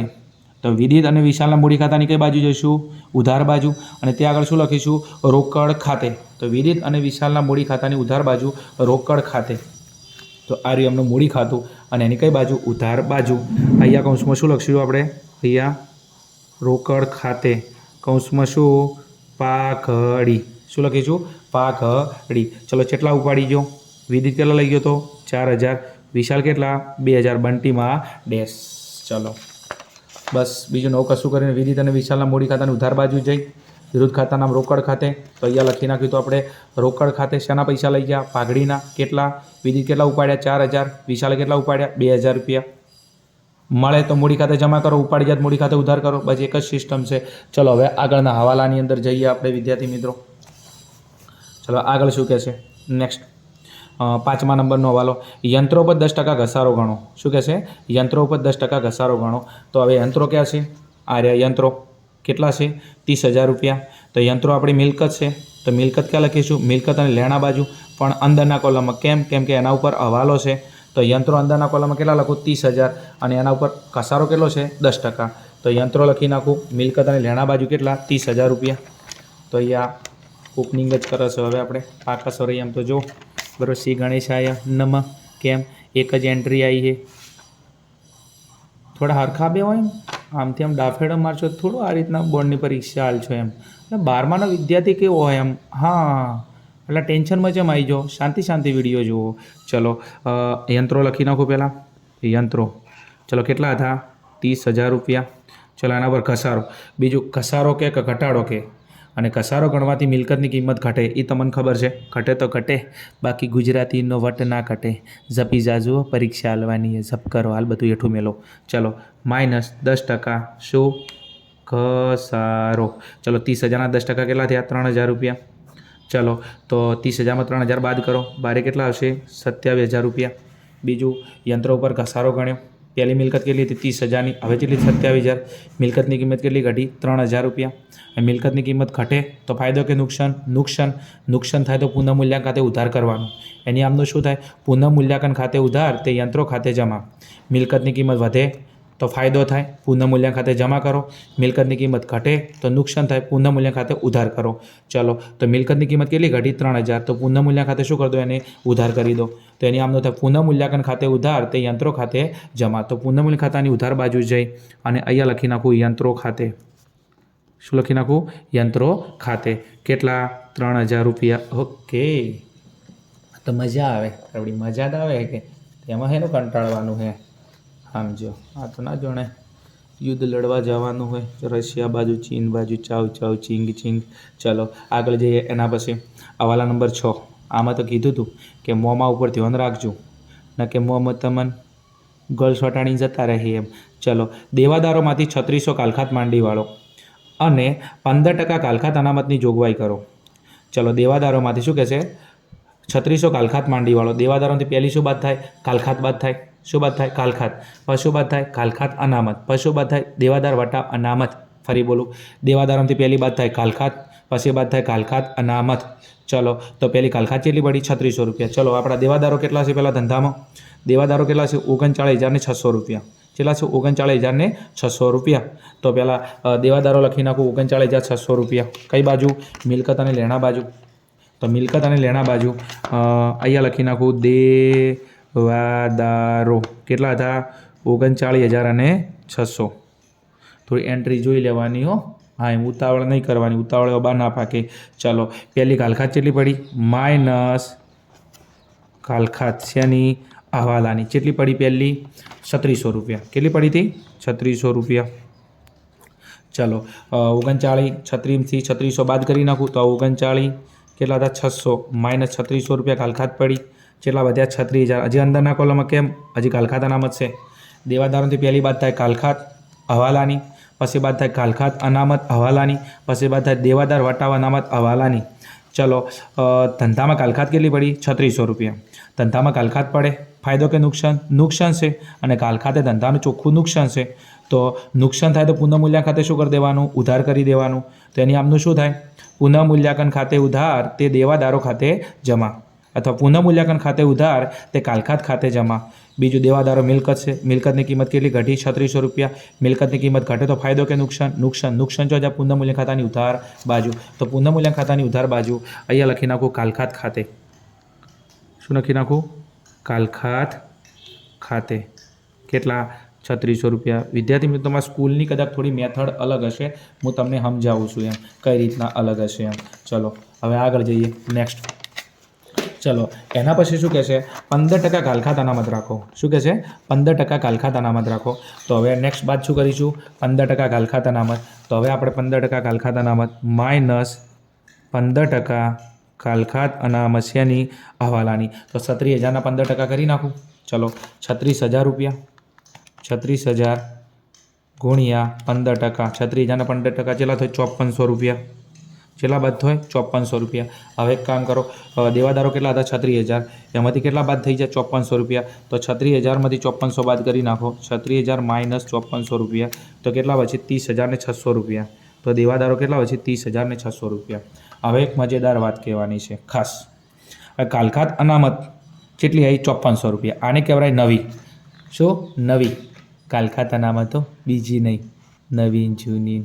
તો વિદિત અને વિશાલના મૂડી ખાતાની કઈ બાજુ જઈશું ઉધાર બાજુ અને ત્યાં આગળ શું લખીશું રોકડ ખાતે. તો વિદિત અને વિશાલના મૂડી ખાતાની ઉધાર બાજુ રોકડ ખાતે. તો આ રહ્યું એમનું મૂડી ખાતું અને એની કઈ બાજુ ઉધાર બાજુ. અહીંયા કૌંસમાં શું લખીશું આપણે અહીંયા રોકડ ખાતે કૌંસમાં શું પાઘડી શું લખીશું પાઘડી. ચલો કેટલા ઉપાડી ગયો વિદિત કેટલા લઈ ગયો તો 4,000 વિશાલ કેટલા 2,000 બંટીમાં ડેશ. ચલો બસ બીજું નવું કશું કરીને વિદિત અને વિશાલના મૂડી ખાતાની ઉધાર બાજુ જઈ વિરુદ્ધ ખાતાના રોકડ ખાતે. તો અહીંયા લખી નાખ્યું તો આપણે રોકડ ખાતે શેના પૈસા લઈ ગયા પાઘડીના કેટલા વિદિત કેટલા ઉપાડ્યા 4,000 વિશાલે કેટલા ઉપાડ્યા 2,000 રૂપિયા. મળે તો મૂડી ખાતે જમા કરો ઉપાડી જાય મૂડી ખાતે ઉધાર કરો બસ એક જ સિસ્ટમ છે. ચલો હવે આગળના હવાલાની અંદર જઈએ આપણે વિદ્યાર્થી મિત્રો. ચલો આગળ શું કહે છે નેક્સ્ટ 5મા નંબરનો હવાલો યંત્રો પર 10% ઘસારો ગણો. શું કહે છે યંત્રો ઉપર 10% ઘસારો ગણો. તો હવે યંત્રો ક્યાં છે આ રહ્યા યંત્રો કેટલા છે 30,000 રૂપિયા. તો યંત્રો આપણી મિલકત છે તો મિલકત ક્યાં લખીશું મિલકત અને લેણા બાજુ પણ અંદરના કોલમમાં કેમ કે એના ઉપર હવાલો છે. તો યંત્રો અંદરના કોલમમાં કેટલા લખું 30,000 અને એના ઉપર ઘસારો કેટલો છે 10%. તો યંત્રો લખી નાખું મિલકત અને લેણા બાજુ કેટલા 30,000 રૂપિયા. તો અહીંયા ઓપનિંગ જ કરે છે હવે આપણે પાકા સર એમ તો જો બરાબર શ્રી ગણેશાય નમ કેમ એક જ એન્ટ્રી આવી છે થોડા હરખા બે હોય એમ આમથી આમ ડાફેડો મારશો થોડું આ રીતના બોર્ડની પરીક્ષા હાલ છો એમ એટલે 12માનો વિદ્યાર્થી કેવો હોય એમ હા એટલે ટેન્શનમાં જેમ આવી જાઓ શાંતિ વિડીયો જુઓ. ચલો યંત્રો લખી નાખો પહેલાં યંત્રો. ચલો કેટલા હતા 30,000 રૂપિયા. ચલો એના પર ઘસારો બીજું ઘસારો કે ઘટાડો કે અને કસારો ગણવાથી મિલકતની કિંમત ઘટે એ તમને ખબર છે, ઘટે તો ઘટે, બાકી ગુજરાતીનો વટ ના ઘટે. ઝપી જાજુઓ, પરીક્ષા હાલવાની એ ઝપ કરો, હાલ બધું એઠું મેલો. ચલો -10% શું? ઘસારો. ચલો 30,000ના 10% કેટલા થયા? 3,000 રૂપિયા. ચલો તો 30,000માં 3,000 બાદ કરો, બારે કેટલા આવશે? 27,000 રૂપિયા. બીજું યંત્રો ઉપર ઘસારો ગણ્યો, પહેલી મિલકત કેટલી હતી? 30,000ની, હવે કેટલી? 27,000. મિલકતની કિંમત કેટલી ઘટી? 3,000 રૂપિયા. મિલકતની કિંમત ઘટે તો ફાયદો કે નુકસાન? નુકસાન. નુકસાન થાય તો પુનઃમૂલ્યાંકન ખાતે ઉધાર કરવાનું. એની આમનું શું થાય? પુનઃમૂલ્યાંકન ખાતે ઉધાર, તે યંત્રો ખાતે જમા. મિલકતની કિંમત વધે તો ફાયદો થાય, પુનઃમૂલ્યાંકન ખાતે જમા કરો. મિલકતની કિંમત ઘટે તો નુકસાન થાય, પુનઃમૂલ્યાંકન ખાતે ઉધાર કરો. ચલો તો મિલકતની કિંમત કેટલી ઘટી? 3,000. તો પુનઃમૂલ્યાંકન ખાતે શું કરી દો? એને ઉધાર કરી દો. તો એની આમનો થાય પુનઃમૂલ્યાંકન ખાતે ઉધાર, તે યંત્રો ખાતે જમા. તો પુનઃમૂલ્યાંકન ખાતાની ઉધાર બાજુ જઈ અને અહીંયા લખી નાખું યંત્રો ખાતે. શું લખી નાખું? યંત્રો ખાતે. કેટલા? 3,000 રૂપિયા. ઓકે, તો મજા આવે. આપણી મજા જ આવે કે એમાં એનું કંટાળવાનું છે. સમજો, આ તો ના જોણે યુદ્ધ લડવા જવાનું હોય, રશિયા બાજુ, ચીન બાજુ, ચાવ ચાવ, ચીંગ ચીંગ. ચલો આગળ જઈએ. એના પછી હવાલા નંબર 6. આમાં તો કીધું હતું કે મોંમાં ઉપર ધ્યાન રાખજો, ન કે મોંમાં તમને ગળ સોટાણી જતા રહે એમ. ચલો, દેવાદારોમાંથી 3600 કાલખાત માંડીવાળો અને 15% કાલખાત અનામતની જોગવાઈ કરો. ચલો દેવાદારોમાંથી શું કહે છે? 3600 કાલખાત માંડીવાળો. દેવાદારોથી પહેલી શું બાદ થાય? કાલખાત બાદ થાય. શું બાદ થાય? કાલખાત. પછી બાદ થાય? કાલખાત અનામત. પછી બાદ થાય? દેવાદાર વટા અનામત. ફરી બોલું, દેવાદારોથી પહેલી બાદ થાય કાલખાત, પછી બાદ થાય કાલખાત અનામત. ચલો તો પહેલી કાલખાત કેટલી પડી? 3600 રૂપિયા. ચલો આપણા દેવાદારો કેટલા છે પહેલાં ધંધામાં? દેવાદારો કેટલા છે? 39,600 રૂપિયા. કેટલા છે? 39,600 રૂપિયા. તો પહેલાં દેવાદારો લખી નાખું 39,600 રૂપિયા. કઈ બાજુ? મિલકત અને લેણા બાજુ. તો મિલકત અને લેણા બાજુ અહીંયા લખી નાખું દેવાદારો કેટલા હતા? 39,600. થોડી એન્ટ્રી જોઈ લેવાની હો. હા, એમ ઉતાવળ નહીં કરવાની, ઉતાવળ બહાર ના પાકે. ચલો પહેલી કાલખાત કેટલી પડી? માઇનસ કાલખાત શેની? હવાલાની. કેટલી પડી પહેલી? 3600 રૂપિયા. કેટલી પડી હતી? 3600 રૂપિયા. ચલો 39, 36થી 3600 બાદ કરી નાખું તો 39 કેટલા હતા? 600 માઇનસ 3600 રૂપિયા કાલખાત પડી. કેટલા વધ્યા? 36,000. હજી અંદરના કોલમમાં કેમ? હજી કાલખાત અનામત છે. દેવાદારોથી પહેલી બાદ થાય કાલખાત હવાલાની, પછી બાદ થાય કાલખાત અનામત હવાલાની, પછી બાદ થાય દેવાદાર વટાવ અનામત હવાલાની. ચલો ધંધામાં કાલખાત કેટલી પડી? 3600 રૂપિયા. ધંધામાં કાલખાત પડે, ફાયદો કે નુકસાન? નુકસાન છે. અને કાલખાતે ધંધાનું ચોખ્ખું નુકસાન છે. તો નુકસાન થાય તો પુનઃમૂલ્યાંકન ખાતે શું કરી દેવાનું? ઉધાર કરી દેવાનું. તો એની આમનું શું થાય? પુનઃમૂલ્યાંકન ખાતે ઉધાર, તે દેવાદારો ખાતે જમા. અથવા પુનઃમૂલ્યાંકન ખાતે ઉધાર, તે કાલખાત ખાતે જમા. બીજું દેવાદારો મિલકત છે. મિલકતની કિંમત કેટલી ઘટી? 3600 રૂપિયા. મિલકતની કિંમત ઘટે તો ફાયદો કે નુકસાન? નુકસાન. નુકસાન જો જ્યાં પુનઃમૂલ્યાંકન ખાતાની ઉધાર બાજુ. તો પુનઃમૂલ્યાંકન ખાતાની ઉધાર બાજુ અહીંયા લખી નાખું કાલખાત ખાતે. શું લખી નાખું? કાલખાત ખાતે. કેટલા? 3600 રૂપિયા. વિદ્યાર્થી મિત્રો, તમારા સ્કૂલની કદાચ થોડી મેથડ અલગ હશે, હું તમને સમજાવું છું એમ કઈ રીતના અલગ હશે એમ. ચલો હવે આગળ જઈએ. નેક્સ્ટ ચલો એના પછી શું કહે છે? 15% કાલખાત અનામત રાખો. શું કહે છે? 15% કાલખાત અનામત રાખો. તો હવે નેક્સ્ટ બાદ શું કરીશું? 15% કાલખાત અનામત. તો હવે આપણે 15% કાલખાત અનામત માઇનસ 15% કાલખાત અનામત શેની? હવાલાની. તો 36,000ના 15% કરી નાખું. ચલો 36,000 રૂપિયા. 36,000 ગુણ્યા 15%. 36,000ના 15% કેટલા થાય? 5400 રૂપિયા. કેટલા બાદ થાય? 5400 રૂપિયા. હવે એક કામ કરો, દેવાદારો કેટલા હતા? 36,000. એમાંથી કેટલા બાદ થઈ જાય? 5400 રૂપિયા. તો 36,000માંથી 5400 બાદ કરી નાખો. 36,000 માઇનસ 5400 રૂપિયા. તો કેટલા બચે? 30,600 રૂપિયા. તો દેવાદારો કેટલા બચે? 30,600 રૂપિયા. હવે એક મજેદાર વાત કહેવાની છે ખાસ. કાલખાત અનામત કેટલી આવી? 5400 રૂપિયા. આને કહેવાય નવી. શું? નવી. કાલખાત અનામત તો બીજી નહીં, નવી જૂની.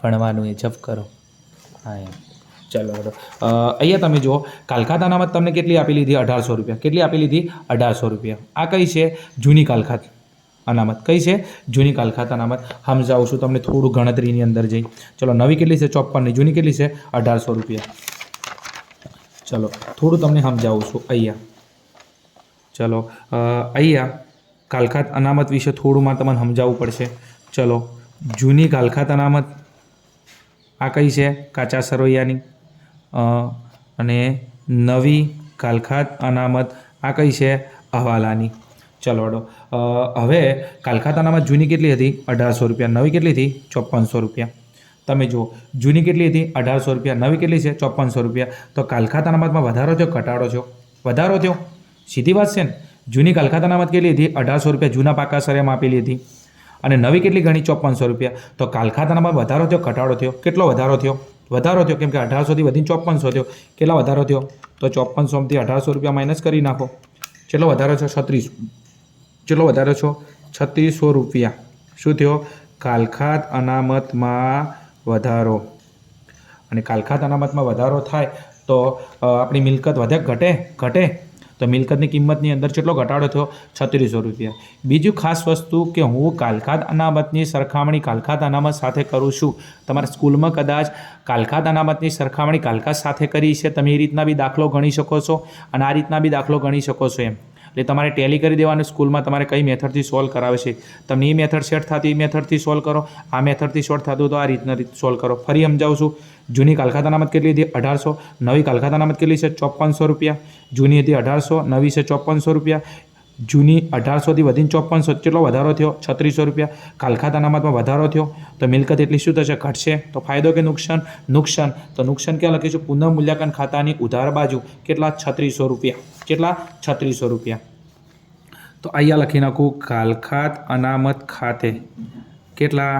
ભણવાનું એ જપ કરો. હા એમ. ચલો અહીંયા તમે જુઓ, કાલખાત અનામત તમને કેટલી આપી લીધી? 1800 રૂપિયા. કેટલી આપી લીધી? 1800 રૂપિયા. આ કઈ છે? જૂની કાલખાત અનામત. કઈ છે? જૂની કાલખાત અનામત. સમજાવું છું તમને થોડું ગણતરીની અંદર જઈ. ચલો નવી કેટલી છે? 54. જૂની કેટલી છે? 1800 રૂપિયા. ચલો થોડું તમને સમજાવું છું અહીંયા. ચલો અહીંયા કાલખાત અનામત વિશે થોડું માં તમને સમજાવવું પડશે. ચલો જૂની કાલખાત અનામત આ કઈ છે કાચા સરવૈયાની અને નવી કાલખાત અનામત આ કઈ છે હવાલાની. ચલો હડો હવે કાલખાત અનામત જૂની કેટલી હતી 1800 રૂપિયા, નવી કેટલી હતી 5400 રૂપિયા. તમે જુઓ જૂની કેટલી હતી 1800 રૂપિયા, નવી કેટલી છે 5400 રૂપિયા. તો કાલખાત અનામતમાં વધારો થયો ઘટાડો થયો? વધારો થયો. સીધી વાત છે ને. જૂની કાલખાત અનામત કેટલી હતી 1800 રૂપિયા જૂના પાકા સરેમાં આપેલી હતી અને નવી કેટલી ગણી 5400 રૂપિયા. તો કાલખાત અનામત વધારો થયો ઘટાડો થયો? કેટલો વધારો થયો? વધારો થયો, કેમ કે 1800થી વધીને 5400 થયો. કેટલા વધારો થયો? તો 5400માંથી 1800 રૂપિયા માઇનસ કરી નાખો. કેટલો વધારો છે 3600. કેટલો વધારો છો 3600 રૂપિયા. શું થયો? કાલખાત અનામતમાં વધારો. અને કાલખાત અનામતમાં વધારો થાય તો આપણી મિલકત વધે ઘટે? ઘટે. તો મિલકતની કિંમતની અંદર કેટલો ઘટાડો થયો? 3600 રૂપિયા. બીજું ખાસ વસ્તુ કે હું કાલખાત અનામતની સરખામણી કાલખાત અનામત સાથે કરું છું. તમારા સ્કૂલમાં કદાચ કાલખાત અનામતની સરખામણી કાલખાત સાથે કરી છે. તમે એ રીતના બી દાખલો ગણી શકો છો અને આ રીતના બી દાખલો ગણી શકો છો એમ. એટલે તમારે ટેલી કરી દેવાનું સ્કૂલમાં તમારે કઈ મેથડથી સોલ્વ કરાવે છે. તમને એ મેથડ સેટ થતી એ મેથડથી સોલ્વ કરો, આ મેથડથી શોર્ટ થતું તો આ રીતના સોલ્વ કરો. ફરી સમજાવું છું. જૂની કાલખાત અનામત કેટલી હતી 1800, નવી કાલખાત અનામત કેટલી છે 5400 રૂપિયા. જૂની હતી 1800, નવી છે 5400 રૂપિયા. જૂની 1800થી વધીને 5400 કેટલો વધારો થયો? 3600 રૂપિયા. કાલખાત અનામતમાં વધારો થયો તો મિલકત એટલી શું થશે? ઘટશે. તો ફાયદો કે નુકસાન? નુકસાન. તો નુકસાન ક્યાં લખીશું? પુનઃમૂલ્યાંકન ખાતાની ઉધાર બાજુ. કેટલા? 3600 રૂપિયા. કેટલા? 3600 રૂપિયા. તો અહીંયા લખી નાખું કાલખાત અનામત ખાતે કેટલા?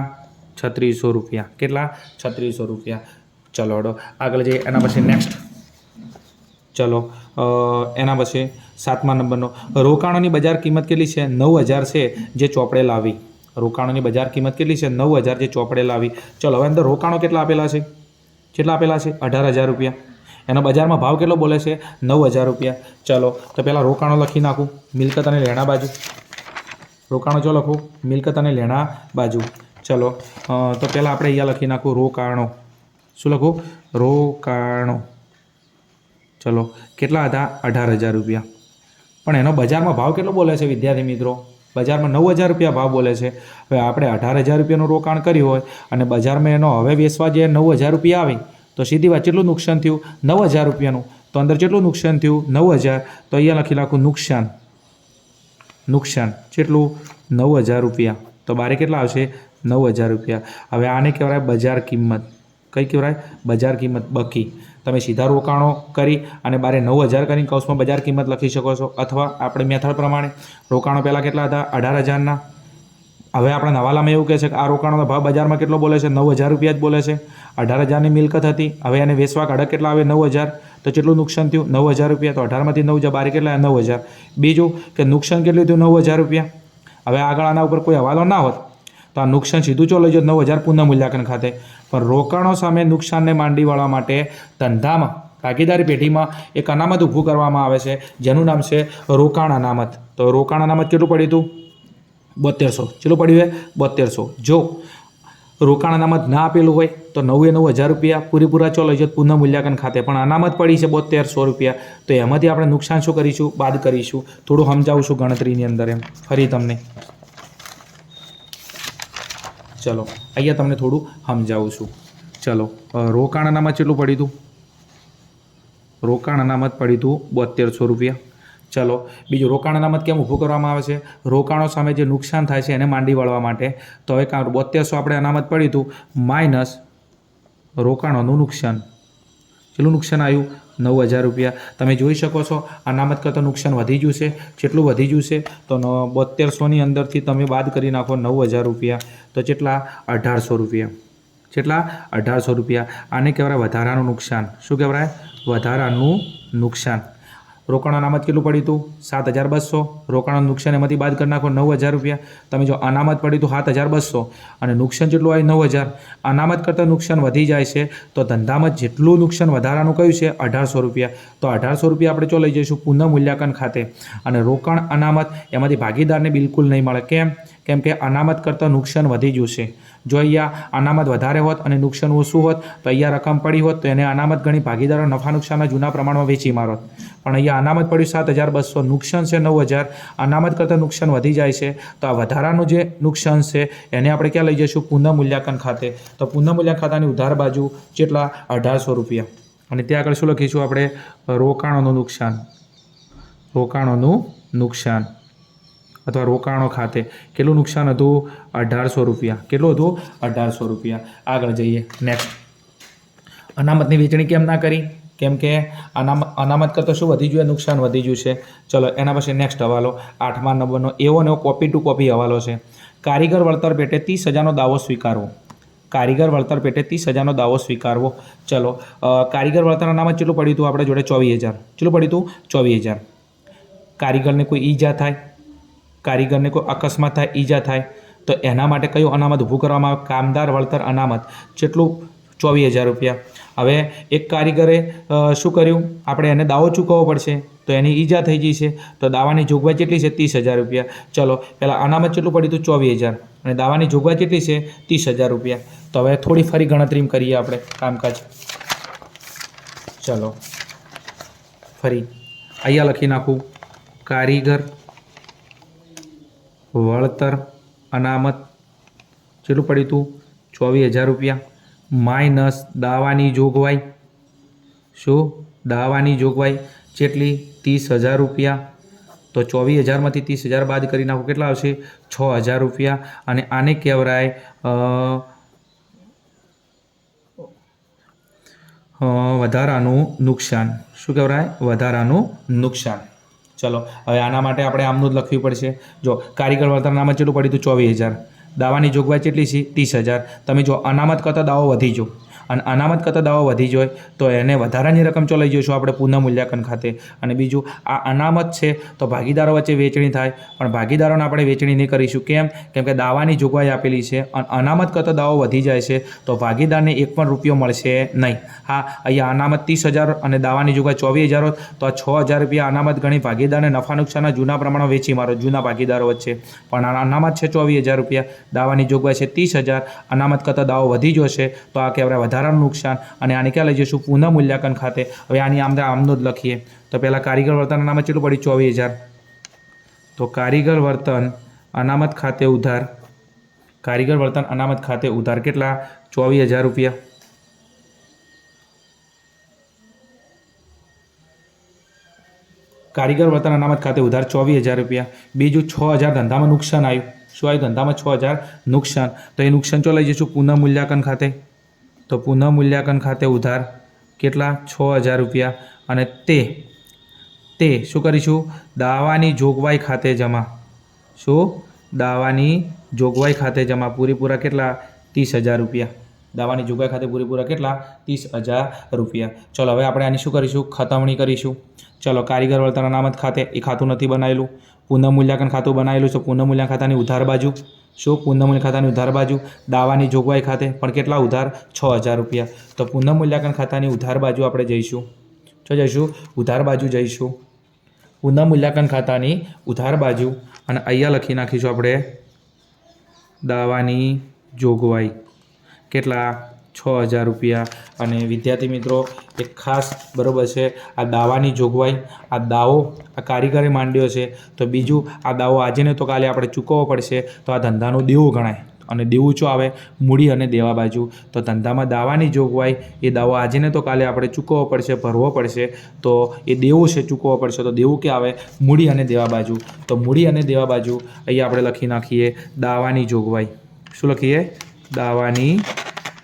3600 રૂપિયા. કેટલા? 3600 રૂપિયા. ચલો હડો આગળ જઈએ. એના પછી નેક્સ્ટ ચલો એના પછી 7મા નંબરનો રોકાણોની બજાર કિંમત કેટલી છે? 9000 છે જે ચોપડે લાવી. રોકાણોની બજાર કિંમત કેટલી છે? 9000 જે ચોપડે લાવી. ચલો હવે અંદર રોકાણો કેટલા આપેલા છે? કેટલા આપેલા છે? 18000 રૂપિયા. એનો બજારમાં ભાવ કેટલો બોલે છે? 9000 રૂપિયા. ચલો તો પહેલાં રોકાણો લખી નાખું મિલકત અને લેણા બાજુ. રોકાણો જો લખું મિલકત અને લેણા બાજુ. ચલો તો પહેલાં આપણે અહીંયા લખી નાખું રોકાણો. શું લખું? રોકાણો. ચલો કેટલા હતા? 18000 રૂપિયા. પણ એનો બજારમાં ભાવ કેટલો બોલે છે વિદ્યાર્થી મિત્રો? બજારમાં 9000 રૂપિયા ભાવ બોલે છે. હવે આપણે 18000 રૂપિયાનું રોકાણ કર્યું હોય અને બજારમાં એનો હવે વેચવા જે 9000 રૂપિયા આવે તો સીધી વાત કેટલું નુકસાન થયું? 9000 રૂપિયાનું. તો અંદર કેટલું નુકસાન થયું? 9000. તો અહીંયા લખી નાખું નુકસાન. નુકસાન કેટલું? 9000 રૂપિયા. તો બારે કેટલા આવશે? 9000 રૂપિયા. હવે આને કહેવાય બજાર કિંમત. કઈ કહેવાય? બજાર કિંમત. બકી તમે સીધા રોકાણો કરી અને બારે 9000 કરીને કૌંસમાં બજાર કિંમત લખી શકો છો. અથવા આપણે મેથડ પ્રમાણે રોકાણો પહેલાં કેટલા હતા? 18000ના. હવે આપણે હવાલામાં એવું કહે છે કે આ રોકાણોનો ભાવ બજારમાં કેટલો બોલે છે? 9000 રૂપિયા જ બોલે છે. 18000ની મિલકત હતી. હવે એને વેચવા કાઢે કેટલા આવે? 9000. તો કેટલું નુકસાન થયું? 9000 રૂપિયા. તો 18માંથી 9000 બારે કેટલા? 9000. બીજું કે નુકસાન કેટલું થયું? 9000 રૂપિયા. હવે આગળ આના ઉપર કોઈ હવાલો ના હોત તો આ નુકસાન સીધું ચો લઈ જાય 9000 પુનઃમૂલ્યાંકન ખાતે. પણ રોકાણો સામે નુકસાનને માંડી વળવા માટે ધંધામાં ભાગીદારી પેઢીમાં એક અનામત ઊભું કરવામાં આવે છે જેનું નામ છે રોકાણ અનામત. તો રોકાણ અનામત કેટલું પડ્યું હતું? 7200. કેટલું પડ્યું? 7200. જો રોકાણ અનામત ના આપેલું હોય તો 9000 રૂપિયા પૂરેપૂરા ચો લઈ જાય પુનઃમૂલ્યાંકન ખાતે. પણ અનામત પડી છે 7200 રૂપિયા. તો એમાંથી આપણે નુકસાન શું કરીશું? બાદ કરીશું. થોડું સમજાવું છું ગણતરીની અંદર એમ ફરી તમને. ચલો અહીંયા તમને થોડું સમજાવું છું. ચલો રોકાણ અનામત કેટલું પડ્યું હતું? રોકાણ અનામત પડ્યું હતું 7200 રૂપિયા. ચલો બીજું રોકાણ અનામત કેમ ઊભું કરવામાં આવે છે? રોકાણો સામે જે નુકસાન થાય છે એને માંડી વળવા માટે. તો હવે 7200 આપણે અનામત પડ્યું હતું માઇનસ રોકાણોનું નુકસાન. કેટલું નુકસાન આવ્યું? 9000 રૂપિયા. તમે જોઈ શકો છો અનામત કરતાં નુકસાન વધી ગયું છે. કેટલું વધી ગયું છે? તો 7200ની અંદરથી તમે બાદ કરી નાખો 9000 રૂપિયા. તો કેટલા? 1800 રૂપિયા. કેટલા? 1800 રૂપિયા. આને કહેવાય વધારાનું નુકસાન. શું કહેવાય? વધારાનું નુકસાન. રોકાણ અનામત કેટલું પડ્યું હતું? 7200. રોકાણનું નુકસાન એમાંથી બાદ કરી નાખો 9000 રૂપિયા. તમે જો અનામત પડ્યું હતું 7200 અને નુકસાન કેટલું આવ્યું? 9000. અનામત કરતાં નુકસાન વધી જાય છે તો ધંધામાં જેટલું નુકસાન વધારાનું કયું છે? 1800 રૂપિયા. તો 1800 રૂપિયા આપણે ચો લઈ જઈશું પુનઃમૂલ્યાંકન ખાતે. અને રોકાણ અનામત એમાંથી ભાગીદારને બિલકુલ નહીં મળે. કેમ? કેમ કે અનામત કરતાં નુકસાન વધી ગયું છે. જો અહીંયા અનામત વધારે હોત અને નુકસાન ઓછું હોત તો અહીંયા રકમ પડી હોત તો એને અનામત ગણી ભાગીદારો નફા નુકસાનના જૂના પ્રમાણમાં વેચી મારોત. પણ અહીંયા અનામત પડ્યું 7,200, નુકસાન છે 9,000, અનામત કરતાં નુકસાન વધી જાય છે. તો આ વધારાનું જે નુકસાન છે એને આપણે ક્યાં લઈ જઈશું? પુનઃમૂલ્યાંકન ખાતે. તો પુનઃમૂલ્યાંકન ખાતાની ઉધાર બાજુ કેટલા? 1,800 રૂપિયા. અને ત્યાં આગળ શું લખીશું આપણે? રોકાણોનું નુકસાન. રોકાણોનું નુકસાન અથવા રોકાણો ખાતે કેટલું નુકસાન હતું? 1,800 રૂપિયા. કેટલું હતું? 1,800 રૂપિયા. આગળ જઈએ. નેક્સ્ટ, અનામતની વેચણી કેમ ના કરી? કેમ કે અનામત કરતાં શું વધી ગયું? નુકસાન વધી ગયું છે. ચલો એના પછી નેક્સ્ટ હવાલો 8મા નંબરનો એવો ને એવો કોપી ટુ કોપી હવાલો છે. કારીગર વળતર પેટે 30,000નો દાવો સ્વીકારવો. કારીગર વળતર પેટે 30,000નો દાવો સ્વીકારવો. ચલો કારીગર વળતર અનામત કેટલું પડ્યું હતું આપણે જોડે? 24,000. કેટલું પડ્યું હતું? 24,000. કારીગરને કોઈ ઈજા થાય, કારીગરને કોઈ અકસ્માત થાય, ઈજા થાય તો એના માટે કયું અનામત ઊભું કરવામાં આવે? કામદાર વળતર અનામત. કેટલું? 24,000 રૂપિયા. હવે એક કારીગરે શું કર્યું? આપણે એને દાવો ચૂકવવો પડશે તો એની ઈજા થઈ ગઈ છે તો દાવાની જોગવાઈ કેટલી છે? 30,000 રૂપિયા. ચલો પહેલાં અનામત કેટલું પડ્યું હતું? 24,000 અને દાવાની જોગવાઈ કેટલી છે? 30,000 રૂપિયા. તો હવે થોડી ફરી ગણતરી કરીએ આપણે કામકાજ. ચલો ફરી અહીંયા લખી નાખું કારીગર વળતર અનામત કેટલું પડ્યું હતું? 24,000 રૂપિયા માઇનસ દાવાની જોગવાઈ. શું? દાવાની જોગવાઈ કેટલી? 30,000 રૂપિયા. તો 24,000માંથી 30,000 બાદ કરી નાખો, કેટલા આવશે? 6,000 રૂપિયા. અને આને કહેવાય વધારાનું નુકસાન. શું કહેવાય? વધારાનું નુકસાન. ચલો હવે આના માટે આપણે આમનું જ લખવી પડશે. જો કારીગર વળતર અનામત કેટલું પડ્યું હતું? 24,000. દાવાની જોગવાઈ કેટલી છે? 30,000. તમે જો અનામત કરતાં દાવો વધી ગયો અને અનામત કરતાં દાવો વધી જાય તો એને વધારાની રકમ ચો લઈ જઈશું આપણે પુનઃમૂલ્યાંકન ખાતે. અને બીજું આ અનામત છે તો ભાગીદારો વચ્ચે વેચણી થાય, પણ ભાગીદારોને આપણે વેચણી નહીં કરીશું. કેમ? કેમ કે દાવાની જોગવાઈ આપેલી છે અને અનામત કરતાં દાવો વધી જાય છે તો ભાગીદારને એક પણ રૂપિયો મળશે નહીં. હા, અહીંયા અનામત 30,000 અને દાવાની જોગવાઈ 24,000 હોત તો આ 6,000 રૂપિયા અનામત ગણી ભાગીદારને નફા નુકસાનના જૂના પ્રમાણમાં વેચી મારો જૂના ભાગીદારો વચ્ચે. પણ આ અનામત છે 24,000 રૂપિયા, દાવાની જોગવાઈ છે 30,000, અનામત કરતાં દાવો વધી જશે તો આ કહેવાય વધારાનું નુકસાન. અને આને ક્યાં લઈ જઈશું? પુનઃમૂલ્યાંકન ખાતે. હવે આની આમનો જ લખીએ. તો પહેલાં કારીગર વર્તન અનામત કેટલું પડ્યું? 24,000. તો કારીગર વર્તન અનામત ખાતે ઉધાર. કારીગર વર્તન અનામત ખાતે ઉધાર કેટલા? 24,000 રૂપિયા. કારીગર વર્તન અનામત ખાતે ઉધાર 24,000 રૂપિયા. બીજું 6,000 ધંધામાં નુકસાન આવ્યું. શું આવ્યું? ધંધામાં 6,000 નુકસાન. તો એ નુકસાન ચો લઈ જઈશું? પુનઃમૂલ્યાંકન ખાતે. તો પુનઃમૂલ્યાંકન ખાતે ઉધાર કેટલા? 6,000 રૂપિયા. અને તે શું કરીશું? દાવાની જોગવાઈ ખાતે જમા. શું? દાવાની જોગવાઈ ખાતે જમા. પૂરેપૂરા કેટલા? 30,000 રૂપિયા. દાવાની જોગવાઈ ખાતે પૂરેપૂરા કેટલા? 30,000 રૂપિયા. ચલો હવે આપણે આની શું કરીશું? ખતમણી કરીશું. ચલો કારીગર વળતર અનામત ખાતે એ ખાતું નથી બનાવેલું, પુનઃમૂલ્યાંકન ખાતું બનાવેલું છે. પુનઃમૂલ્યાંકન ખાતાની ઉધાર બાજુ શું? પુનઃમૂલ્યાંકન ખાતાની ઉધાર બાજુ દાવાની જોગવાઈ ખાતે પણ કેટલા ઉધાર? 6,000 રૂપિયા. તો પુનઃમૂલ્યાંકન ખાતાની ઉધાર બાજુ આપણે જઈશું. જો જઈશું ઉધાર બાજુ જઈશું, પુનઃમૂલ્યાંકન ખાતાની ઉધાર બાજુ અને અહીંયા લખી નાખીશું આપણે દાવાની જોગવાઈ કેટલા? 6,000 રૂપિયા. અને વિદ્યાર્થી મિત્રો એક ખાસ બરાબર છે, આ દાવાની જોગવાઈ, આ દાવો આ કારીગરે માંડ્યો છે તો બીજું આ દાવો આજે ને તો કાલે આપણે ચૂકવવો પડશે તો આ ધંધાનું દેવું ગણાય. અને દેવું શું આવે? મૂડી અને દેવા બાજુ. તો ધંધામાં દાવાની જોગવાઈ એ દાવો આજે ને તો કાલે આપણે ચૂકવવો પડશે, ભરવો પડશે. તો એ દેવું છે, ચૂકવવો પડશે. તો દેવું ક્યાં આવે? મૂડી અને દેવા બાજુ. તો મૂડી અને દેવા બાજુ અહીંયા આપણે લખી નાખીએ દાવાની જોગવાઈ. શું લખીએ? દાવાની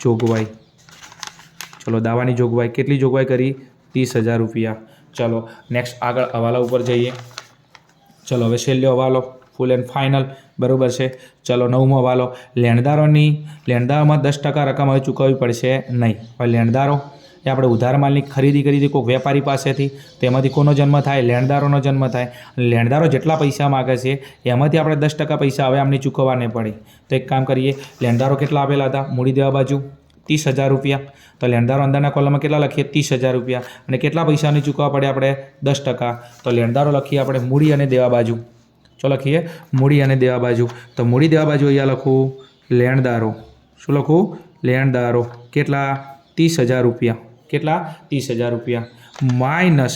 જોગવાઈ. ચલો દાવાની જોગવાઈ કેટલી જોગવાઈ કરી? 30,000 રૂપિયા. ચલો નેક્સ્ટ આગળ હવાલા ઉપર જઈએ. ચલો હવે છેલ્લો હવાલો ફૂલ એન્ડ ફાઇનલ બરાબર છે. ચલો 9મો હવાલો લેણદારોમાં 10% રકમ હવે ચૂકવવી પડશે નહીં. હવે લેણદારો એ આપણે ઉધાર માલની ખરીદી કરી હતી કોઈ વેપારી પાસેથી, તેમાંથી કોનો જન્મ થાય? લેણદારોનો જન્મ થાય. લેણદારો જેટલા પૈસા માગે છે એમાંથી આપણે 10% પૈસા હવે આમને ચૂકવવા નહીં પડે. તો એક કામ કરીએ, લેણદારો કેટલા આપેલા હતા? મૂડી દેવા બાજુ 30,000 રૂપિયા. તો લેણદારો અંદરના કોલમમાં કેટલા લખીએ? 30,000 રૂપિયા. અને કેટલા પૈસાની ચૂકવવા પડે આપણે? 10%. તો લેણદારો લખીએ આપણે મૂડી અને દેવા બાજુ. ચલો લખીએ મૂડી અને દેવા બાજુ. તો મૂડી દેવા બાજુ અહીંયા લખું લેણદારો. શું લખું? લેણદારો. કેટલા? 30,000 રૂપિયા. કેટલા? 30,000 રૂપિયા. માઇનસ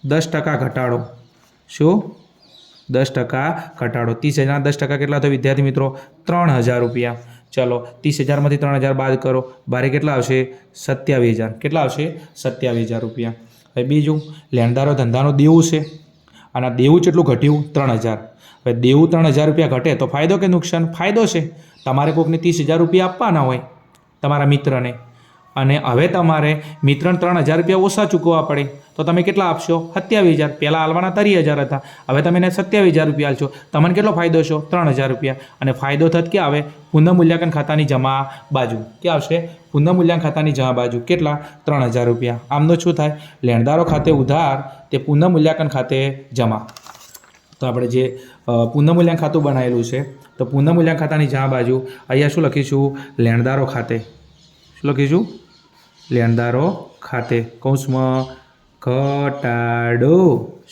10% ઘટાડો. શું? 10% ઘટાડો. 30,000 10% કેટલા થયો વિદ્યાર્થી મિત્રો? 3,000 રૂપિયા. ચલો 30,000માંથી 3,000 બાદ કરો. બારે કેટલા આવશે? 27,000. કેટલા આવશે? 27,000 રૂપિયા. હવે બીજું, લેણદારો ધંધાનું દેવું છે અને દેવું કેટલું ઘટ્યું? 3,000. હવે દેવું 3,000 રૂપિયા ઘટે તો ફાયદો કે નુકસાન? ફાયદો છે. તમારે કોઈકને 30,000 રૂપિયા આપવાના હોય તમારા મિત્રને, અને હવે તમારે મિત્રને 3,000 રૂપિયા ઓછા ચૂકવવા પડે તો તમે કેટલા આપશો? 27,000. પહેલાં હાલવાના 30,000 હતા, હવે તમે એને 27,000 રૂપિયા આપશો. તમને કેટલો ફાયદો છો? 3,000 રૂપિયા. અને ફાયદો થત ક્યાં આવે? પુનઃમૂલ્યાંકન ખાતાની જમા બાજુ. ક્યાં આવશે? પુનઃમૂલ્યાંકન ખાતાની જમા બાજુ. કેટલા? 3,000 રૂપિયા. આમનો શું થાય? લેણદારો ખાતે ઉધાર તે પુનઃમૂલ્યાંકન ખાતે જમા. તો આપણે જે પુનઃમૂલ્યાંકન ખાતું બનાવેલું છે તો પુનઃમૂલ્યાંકન ખાતાની જમા બાજુ અહીંયા શું લખીશું? લેણદારો ખાતે. શું લખીશું? લેણદારો ખાતે કૌંસમાં ઘટાડો.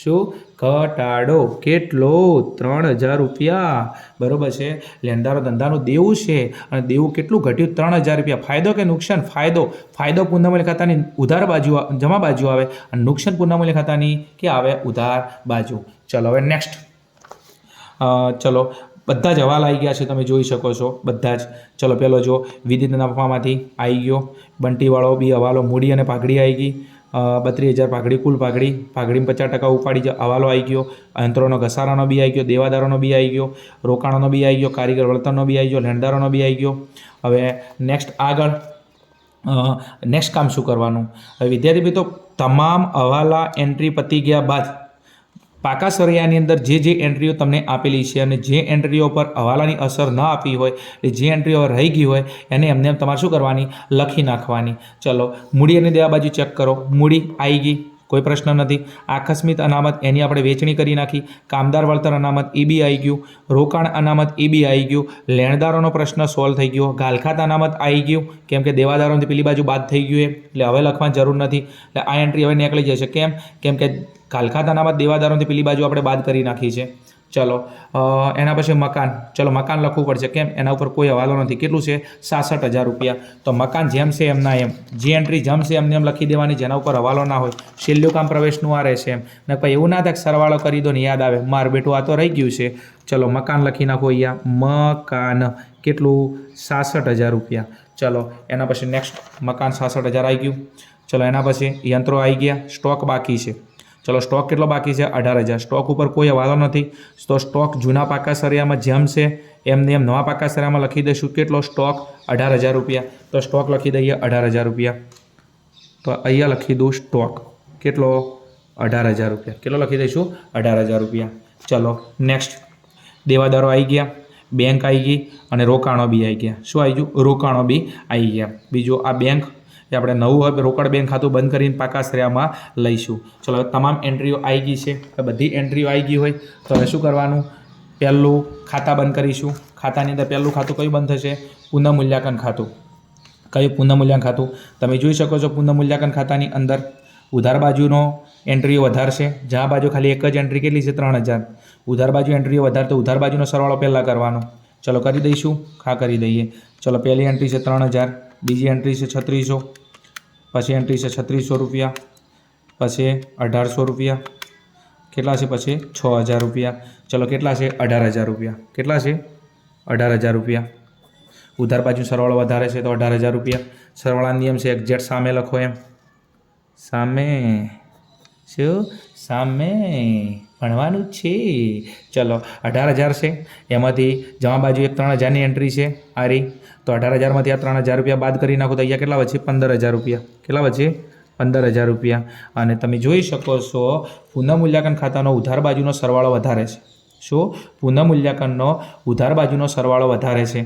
શું? ઘટાડો. કેટલો? 3,000 રૂપિયા. બરાબર છે. લેણદારો ધંધાનું દેવું છે અને દેવું કેટલું ઘટ્યું? 3,000 રૂપિયા. ફાયદો કે નુકસાન? ફાયદો. ફાયદો પુનઃમૂલ્ય ખાતાની ઉધાર બાજુ જમા બાજુ આવે અને નુકસાન પુનઃમૂલ્ય ખાતાની ક્યાં આવે? ઉધાર બાજુ. ચલો હવે નેક્સ્ટ. ચલો બધા જ હવાલા આવી ગયા છે, તમે જોઈ શકો છો બધા જ. ચલો પહેલો જો વિવિધ નફામાંથી આવી ગયો બંટીવાળો બી હવાલો. મૂડી અને પાઘડી આવી ગઈ. 32,000 પાઘડી, કુલ પાઘડી. પાઘડીમાં 50% ઉપાડી હવાલો આવી ગયો. યંત્રોનો ઘસારાનો બી આવી ગયો. દેવાદારોનો બી આવી ગયો. રોકાણોનો બી આવી ગયો. કારીગર વળતરનો બી આવી ગયો. લેણદારોનો બી આવી ગયો. હવે નેક્સ્ટ આગળ નેક્સ્ટ કામ શું કરવાનું? હવે વિદ્યાર્થી મિત્રો, તમામ હવાલા એન્ટ્રી પતી ગયા બાદ પાકા સરિયાની અંદર જે એન્ટ્રીઓ તમને આપેલી છે અને જે એન્ટ્રીઓ પર હવાલાની અસર ન આપી હોય, જે એન્ટ્રીઓ રહી ગઈ હોય એને એમને તમારે શું કરવાની? લખી નાખવાની. ચલો મૂડી અને દેવા બાજુ ચેક કરો. મૂડી આવી ગઈ, કોઈ પ્રશ્ન નથી. આકસ્મિક અનામત એની આપણે વેચણી કરી નાખી. કામદાર વળતર અનામત એ બી આવી ગયું. રોકાણ અનામત એ બી આવી ગયું. લેણદારોનો પ્રશ્ન સોલ્વ થઈ ગયો. ગાલખાત અનામત આવી ગયું, કેમ કે દેવાદારોથી પેલી બાજુ બાદ થઈ ગયું એટલે હવે લખવાની જરૂર નથી. એટલે આ એન્ટ્રી હવે નીકળી જશે. કેમ કે ગાલખાત અનામત દેવાદારોથી પેલી બાજુ આપણે બાદ કરી નાખી છે. ચલો એના પછી મકાન. ચલો મકાન લખવું પડશે. કેમ? એના ઉપર કોઈ હવાલો નથી. કેટલું છે? 66,000 રૂપિયા. તો મકાન જેમ છે એમના એમ, જે એન્ટ્રી જેમ છે એમને એમ લખી દેવાની, જેના ઉપર હવાલો ના હોય. છેલ્લું કામ પ્રવેશનું આ રહેશે એમ. ને પછી એવું ના થાય કે સરવાળો કરી દો ને યાદ આવે માર બેટું આ તો રહી ગયું છે. ચલો મકાન લખી નાખો અહીંયા. મકાન કેટલું? 66,000 રૂપિયા. ચલો એના પછી નેક્સ્ટ મકાન 66,000 આવી ગયું. ચલો એના પછી યંત્રો આવી ગયા. સ્ટોક બાકી છે. ચલો સ્ટોક કેટલો બાકી છે? 18,000. સ્ટોક ઉપર કોઈ હવાલો નથી તો સ્ટોક જૂના પાકા સરિયામાં જેમ છે એમને એમ નવા પાકા સરિયામાં લખી દઈશું. કેટલો સ્ટોક? 18,000 રૂપિયા. તો સ્ટોક લખી દઈએ 18,000 રૂપિયા. તો અહીંયા લખી દઉં સ્ટોક કેટલો? 18,000 રૂપિયા. કેટલો લખી દઈશું? 18,000 રૂપિયા. ચલો નેક્સ્ટ. દેવાદારો આવી ગયા, બેંક આવી ગઈ અને રોકાણો બી આવી ગયા. શું આવી ગયું? રોકાણો બી આવી ગયા. બીજું આ બેંક એ આપણે નવું હવે રોકડ બેંક ખાતું બંધ કરીને પાકા શ્રેયામાં લઈશું. ચલો હવે તમામ એન્ટ્રીઓ આવી ગઈ છે. બધી એન્ટ્રીઓ આવી ગઈ હોય તો હવે શું કરવાનું? પહેલું ખાતા બંધ કરીશું. ખાતાની અંદર પહેલું ખાતું કયું બંધ થશે? પુનઃમૂલ્યાંકન ખાતું. કયું? પુનઃમૂલ્યાંકન ખાતું. તમે જોઈ શકો છો પુનઃમૂલ્યાંકન ખાતાની અંદર ઉધાર બાજુનો એન્ટ્રીઓ વધારશે. જમા બાજુ ખાલી એક જ એન્ટ્રી કેટલી છે? 3,000. ઉધાર બાજુ એન્ટ્રીઓ વધારે તો ઉધાર બાજુનો સરવાળો પહેલાં કરવાનો. ચલો કરી દઈશું. હા કરી દઈએ. ચલો પહેલી એન્ટ્રી છે 3,000. બીજી એન્ટ્રી છે 3,600. પછી એન્ટ્રી છે 3,600 રૂપિયા. પછી 1,800 રૂપિયા. કેટલા છે? પછી 6,000 રૂપિયા. ચલો કેટલા છે? 18,000 રૂપિયા. કેટલા છે? 18,000 રૂપિયા. ઉધાર બાજુ સરવાળો વધારે છે તો 18,000 રૂપિયા. સરવાળા નિયમ છે એક્ઝેક્ટ સામે લખો એમ. સામે શું? સામે ભણવાનું છે. ચલો 18,000 છે. એમાંથી જમા બાજુ એક 3,000ની એન્ટ્રી છે આ રહી. તો 18,000માંથી આ 3,000 રૂપિયા બાદ કરી નાખો તો અહીંયા કેટલા વધશે? 15,000 રૂપિયા. કેટલા વધશે? 15,000 રૂપિયા. અને તમે જોઈ શકો છો પુનઃમૂલ્યાંકન ખાતાનો ઉધાર બાજુનો સરવાળો વધારે છે. શું? પુનઃમૂલ્યાંકનનો ઉધાર બાજુનો સરવાળો વધારે છે.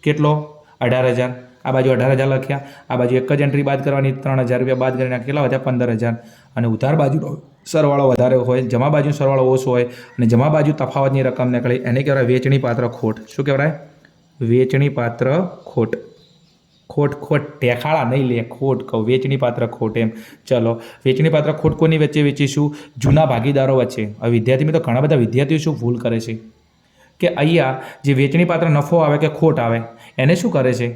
કેટલો? 18,000. આ બાજુ 18,000 લખ્યા. આ બાજુ એક જ એન્ટ્રી બાદ કરવાની, 3,000 રૂપિયા બાદ કરી નાખ્યા. કેટલા વધ્યા? 15,000. અને ઉધાર બાજુનો સરવાળો વધારે હોય, જમા બાજુનો સરવાળો ઓછો હોય અને જમા બાજુ તફાવતની રકમ નીકળે એને કહેવાય વેચણી પાત્ર ખોટ. શું કહેવાય? વેચણી પાત્ર ખોટ. ખોટ ખોટ ટેખાળા નહીં લે, ખોટ કહું, વેચણી પાત્ર ખોટ એમ. ચલો, વેચણી પાત્ર ખોટ કોની વચ્ચે વેચીશું? જૂના ભાગીદારો વચ્ચે. હવે વિદ્યાર્થી મિત્રો ઘણા બધા વિદ્યાર્થીઓ શું ભૂલ કરે છે કે અહીંયા જે વેચણી પાત્ર નફો આવે કે ખોટ આવે એને શું કરે છે?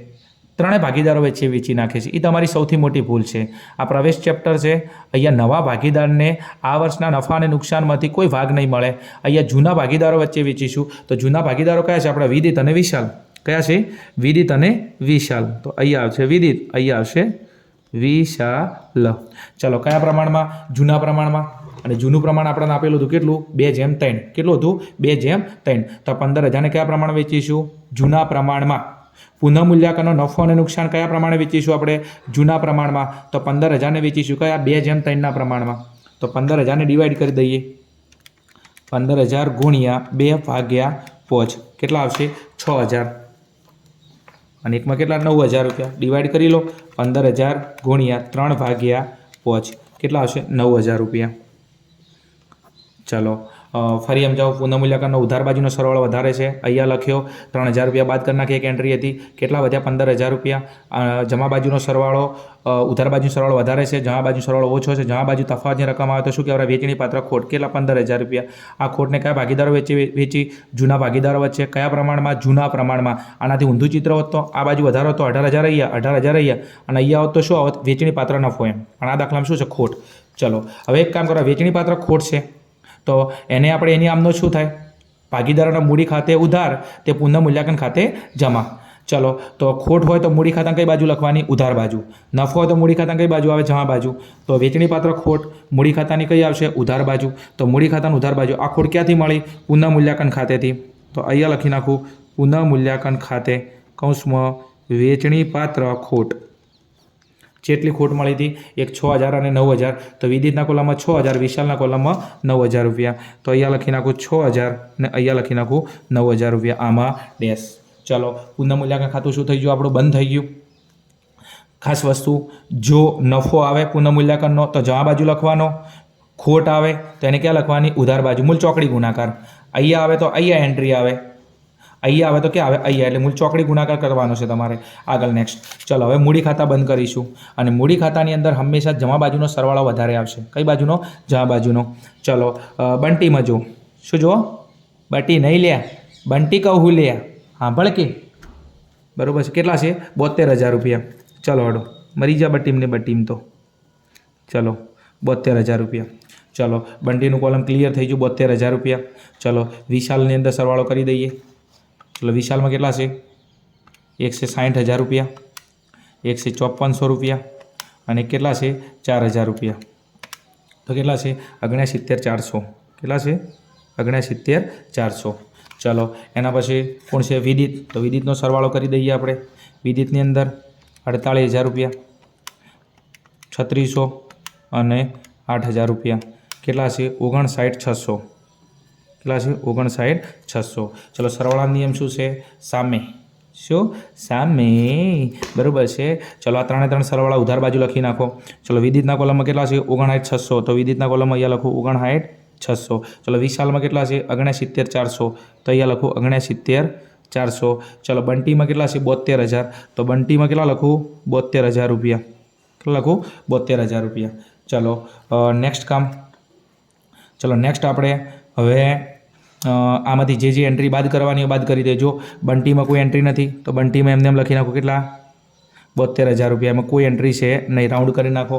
ત્રણેય ભાગીદારો વચ્ચે વેચી નાખે છે. એ તમારી સૌથી મોટી ભૂલ છે. આ પ્રવેશ ચેપ્ટર છે. અહીંયા નવા ભાગીદારને આ વર્ષના નફા અને નુકસાનમાંથી કોઈ ભાગ નહીં મળે. અહીંયા જૂના ભાગીદારો વચ્ચે વેચીશું. તો જૂના ભાગીદારો કયા છે? આપણા વિદિત અને વિશાલ. કયા છે? વિદિત અને વિશાલ. તો અહીંયા આવશે વિદિત, અહીંયા આવશે વિશાલ. ચલો, કયા પ્રમાણમાં? જૂના પ્રમાણમાં. અને જૂનું પ્રમાણ આપણને આપેલું હતું કેટલું? 2:3. કેટલું હતું? 2:3. તો 15,000ને કયા પ્રમાણે વેચીશું? જૂના પ્રમાણમાં. પુનઃમૂલ્યાંકનનો નફો અને નુકસાન કયા પ્રમાણે વેચીશું આપણે? જૂના પ્રમાણમાં. તો 15,000ને વેચીશું કયા? 2:3ના પ્રમાણમાં. તો 15,000ને ડિવાઈડ કરી દઈએ. 15,000 ગુણ્યા 2/5 કેટલા આવશે? 6,000. અને એકમાં કેટલા? 9,000 રૂપિયા. ડિવાઈડ કરી લો. 15,000 ગુણ્યા 3/5 કેટલા આવશે? 9,000 રૂપિયા. ચલો, ફરી સમજાવો. પુનઃમૂલ્યાંકનનો ઉધાર બાજુનો સરવાળો વધારે છે. અહીંયા લખ્યો 3,000 રૂપિયા બાદ કરી નાખી. એક એન્ટ્રી હતી. કેટલા વધ્યા? 15,000 રૂપિયા. જમા બાજુનો સરવાળો, ઉધાર બાજુનો સરવાળો વધારે છે, જમા બાજુ સરવાળો ઓછો છે. જમા બાજુ તફાવતની રકમ આવે તો શું કહેવાય? વેચણી પાત્ર ખોટ. કેટલા? 15,000 રૂપિયા. આ ખોટને કયા ભાગીદારો વેચી? જૂના ભાગીદારો વચ્ચે. કયા પ્રમાણમાં? જૂના પ્રમાણમાં. આનાથી ઊંધું ચિત્ર હોત તો આ બાજુ વધારો તો 18,000 અહીંયા, 18,000 અહીંયા, અને અહીંયા હોત તો શું આવત? વેચણી પાત્ર નફો એમ. પણ આ દાખલામાં શું છે? ખોટ. ચલો, હવે એક કામ કરો. વેચણી પાત્ર ખોટ છે તો એને આપણે એની આમનો શું થાય? ભાગીદારોના મૂડી ખાતે ઉધાર, તે પુનઃમૂલ્યાંકન ખાતે જમા. ચલો, તો ખોટ હોય તો મૂડી ખાતા કઈ બાજુ લખવાની? ઉધાર બાજુ. નફો હોય તો મૂડી ખાતા કઈ બાજુ આવે? જમા બાજુ. તો વેચણી પાત્ર ખોટ મૂડી ખાતાની કઈ આવશે? ઉધાર બાજુ. તો મૂડી ખાતાનું ઉધાર બાજુ. આ ખોટ ક્યાંથી મળી? પુનઃમૂલ્યાંકન ખાતેથી. તો અહીંયા લખી નાખું પુનઃમૂલ્યાંકન ખાતે કૌંસમાં વેચણી પાત્ર ખોટ. જેટલી ખોટ મળી હતી? એક 6,000 અને 9,000. તો વિદિતના કોલમમાં 6,000, વિશાલના કોલમમાં 9,000 રૂપિયા. તો અહીંયા લખી નાખું 6,000 ને અહીંયા લખી નાખું 9,000 રૂપિયા. આમાં ડેશ. ચલો, પુનઃમૂલ્યાંકન ખાતું શું થઈ ગયું? આપણું બંધ થઈ ગયું. ખાસ વસ્તુ, જો નફો આવે પુનઃમૂલ્યાંકનનો તો જમા બાજુ લખવાનો. ખોટ આવે તો એને ક્યાં લખવાની? ઉધાર બાજુ. મૂળ ચોકડી ગુણાકાર. અહીંયા આવે તો અહીંયા એન્ટ્રી આવે, અહીંયા આવે તો ક્યાં આવે? અહીંયા. એટલે મૂળ ચોકડી ગુણાકાર કરવાનો છે તમારે. આગળ નેક્સ્ટ. ચલો, હવે મૂડી ખાતા બંધ કરીશું. અને મૂડી ખાતાની અંદર હંમેશા જમા બાજુનો સરવાળો વધારે આવશે. કઈ બાજુનો? જમા બાજુનો. ચલો, બંટીમાં જો. શું જુઓ? બટી નહીં લ્યા, બંટી કહું લ્યા. હા ભળકે બરાબર છે. કેટલા છે? 72,000 રૂપિયા. ચલો હડો, મરી જા બટીમને બટીમ તો. ચલો, 72,000 રૂપિયા. ચલો, બંટીનું કોલમ ક્લિયર થઈ ગયું. 72,000 રૂપિયા. ચલો, વિશાલની અંદર સરવાળો કરી દઈએ. ચલો, વિશાલમાં કેટલા છે? એક છે 60,000 રૂપિયા, એક છે 5400 રૂપિયા, અને કેટલા છે? 4,000 રૂપિયા. તો કેટલા છે? 69,400. કેટલા છે? 69,400. ચલો, એના પછી કોણ છે? વિદિત. તો વિદિતનો સરવાળો કરી દઈએ આપણે. વિદિતની અંદર 48,000 રૂપિયા, 3600 અને 8,000 રૂપિયા. કેટલા છે? 59,600. કેટલા છે? 59,600. ચલો, સરવાળાનો નિયમ શું છે? સામે. શું? સામે. બરાબર છે. ચલો, આ ત્રણે સરવાળા ઉધાર બાજુ લખી નાખો. ચલો, વિદિતના કોલમમાં કેટલા છે? 59,600. તો વિદિતના કોલમમાં અહીંયા લખું 59,600. ચલો, વિશાલમાં કેટલા છે? 69,400. તો અહીંયા લખું 69,400. ચલો, બંટીમાં કેટલા છે? 72,000. તો બંટીમાં કેટલા લખું? 72,000 રૂપિયા. કેટલા લખું? 72,000 રૂપિયા. ચલો, નેક્સ્ટ કામ. ચલો, નેક્સ્ટ આપણે હવે આમાંથી જે એન્ટ્રી બાદ કરવાની એ બાદ કરી દેજો. બંટીમાં કોઈ એન્ટ્રી નથી તો બંટીમાં એમને એમ લખી નાખો. કેટલા? 72,000 રૂપિયા. એમાં કોઈ એન્ટ્રી છે નહીં, રાઉન્ડ કરી નાખો.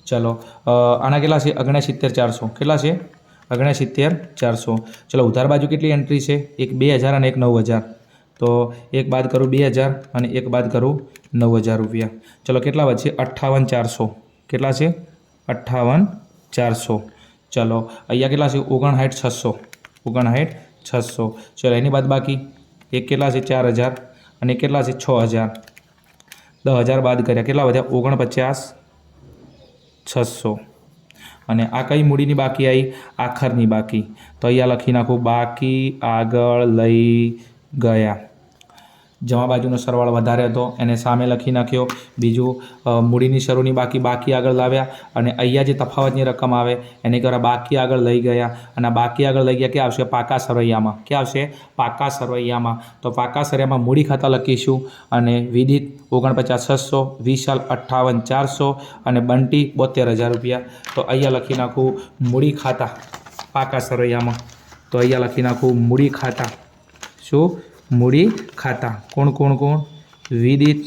ચલો, આના કેટલા છે? 69,400. કેટલા છે? 69,400. ચલો, ઉધાર બાજુ કેટલી એન્ટ્રી છે? એક 2,000 અને એક 9,000. તો એક બાદ કરું 2,000 અને એક બાદ કરું 9,000 રૂપિયા. ચલો, કેટલા વધશે? 58,400. કેટલા છે? 58,400. ચલો, અહીંયા કેટલા છે? 59,600. 59,600. ચલો, એની બાદ બાકી એક કેટલા છે? 4,000 અને કેટલા છે? 6,000. 10,000 બાદ કર્યા. કેટલા વધ્યા? 49,600. અને આ કઈ મૂડીની બાકી આવી? આખરની બાકી. તો અહીંયા લખી નાખું બાકી આગળ લઈ ગયા. જમા બાજુનો સરવાળો વધારે હતો એને સામે લખી નાખ્યો। બીજું મૂડીની શરૂની બાકી આગળ લાવ્યા અને અહીંયા જે તફાવતની રકમ આવે એને કહેવાય બાકી આગળ લઈ ગયા અને બાકી આગળ લઈ ગયા ક્યાં આવશે? પાકા સરવૈયામાં। ક્યાં આવશે? પાકા સરવૈયામાં। તો પાકા સરવૈયામાં મૂડી ખાતા લખીશું અને વિદિત 49,600, વિશાલ 58,400 અને બંટી 72,000 રૂપિયા। તો અહીંયા લખી નાખું મૂડી ખાતા પાકા સરવૈયામાં। તો અહીંયા લખી નાખું મૂડી ખાતા। શું? મૂડી ખાતા। કોણ? વિદિત,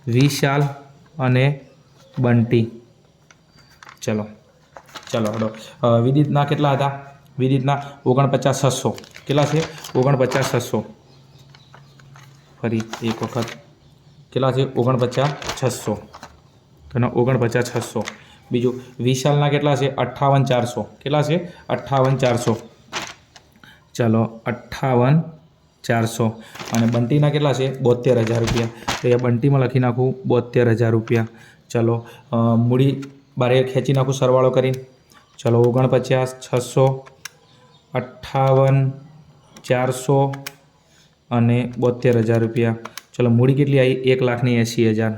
વિશાલ અને બંટી। ચલો હડો વિદિતના કેટલા હતા? વિદિતના 49,600 કેટલા છે? 49,600 ફરી એક વખત કેટલા છે? 49,600 તો 49,600। બીજું વિશાલના કેટલા છે? 58,400 કેટલા છે? 58,400 ચાલો 58,400 અને બંટીના કેટલા છે? 72,000 રૂપિયા। તો એ બંટીમાં લખી નાખું 72,000 રૂપિયા। ચલો મૂડી બારે ખેંચી નાખું સરવાળો કરીને। ચલો 49,600, 58,400 અને 72,000 રૂપિયા। ચલો મૂડી કેટલી આવી? 1,80,000।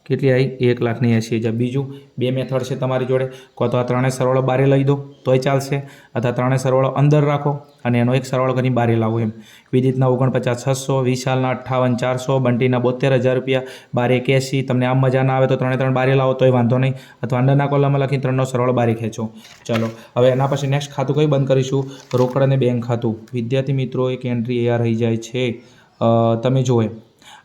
કેટલી આવી? 1,80,000। બીજું બે મેથડ છે તમારી જોડે, કો તો આ ત્રણેય સરવાળો બારે લઈ દો તોય ચાલશે, અથવા ત્રણેય સરવાળો અંદર રાખો અને એનો એક સરવાળો કરીને બારે લાવો એમ। વિદિતના 49,600, વિશાલના 58,400, બંટીના 72,000 રૂપિયા, બારે 81। તમને આમ મજા ના આવે તો ત્રણે બારે લાવો તોય વાંધો નહીં, અથવા અંદરના કોલમમાં લખી ત્રણનો સરવાળો બારે ખેંચો। ચલો હવે એના પછી નેક્સ્ટ ખાતું કઈ બંધ કરીશું? રોકડ અને બેંક ખાતું। વિદ્યાર્થી મિત્રો એક એન્ટ્રી અહીંયા રહી જાય છે। તમે જુઓ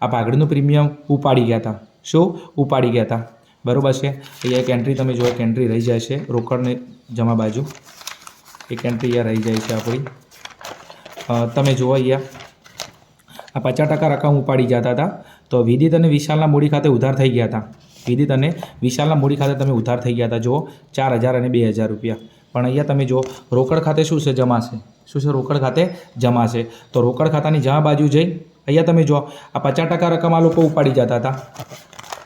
આ પાઘડીનું પ્રીમિયમ ઉપાડી ગયા હતા। શું? ઉપાડી ગયા હતા, બરાબર છે। અહીંયા એક એન્ટ્રી તમે જુઓ, એક એન્ટ્રી રહી જાય છે રોકડને જમા બાજુ, એક એન્ટ્રી અહીંયા રહી જાય છે આપણી। તમે જુઓ અહીંયા આ 50% રકમ ઉપાડી જતા હતા તો વિદિત અને વિશાલના મૂડી ખાતે ઉધાર થઈ ગયા હતા। વિદિત અને વિશાલના મૂડી ખાતે તમે ઉધાર થઈ ગયા હતા। જુઓ 4,000 અને 2,000 રૂપિયા। પણ અહીંયા તમે જુઓ રોકડ ખાતે શું છે? જમા છે। શું છે? રોકડ ખાતે જમા છે। તો રોકડ ખાતાની જમા બાજુ જઈ અહીંયા તમે જુઓ આ 50% રકમ આ લોકો ઉપાડી જતા હતા।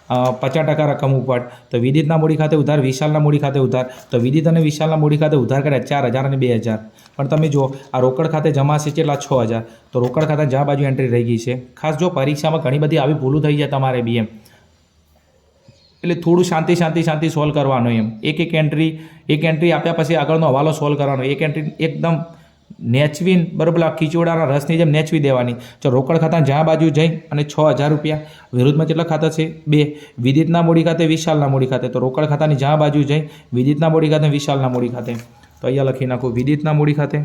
50% રકમ ઉપાડ તો વિદિતના મૂડી ખાતે ઉધાર, વિશાલના મૂડી ખાતે ઉધાર। તો વિદિત અને વિશાલના મૂડી ખાતે ઉધાર કર્યા 4,000 અને 2,000। પણ તમે જુઓ આ રોકડ ખાતે જમા છે કેટલા? 6,000। તો રોકડ ખાતે જમા બાજુ એન્ટ્રી રહી ગઈ છે। ખાસ જો પરીક્ષામાં ઘણી બધી આવી ભૂલું થઈ જાય તમારે બી એમ, એટલે થોડું શાંતિ સોલ્વ કરવાનું એમ। એક એન્ટ્રી આપ્યા પછી આગળનો હવાલો સોલ્વ કરવાનો। એક એન્ટ્રી એકદમ નેચવીન બરાબર ખીચોડાના રસની જેમ નેચવી દેવાની। જો રોકડ ખાતા જ્યાં બાજુ જઈ અને 6,000 રૂપિયા, વિરુદ્ધમાં કેટલા ખાતા છે? 2, વિદિતના મૂડી ખાતે, વિશાલના મૂડી ખાતે। તો રોકડ ખાતાની જ્યાં બાજુ જઈ વિદિતના મૂડી ખાતે, વિશાલના મૂડી ખાતે। તો અહીંયા લખી નાખું વિદિતના મૂડી ખાતે,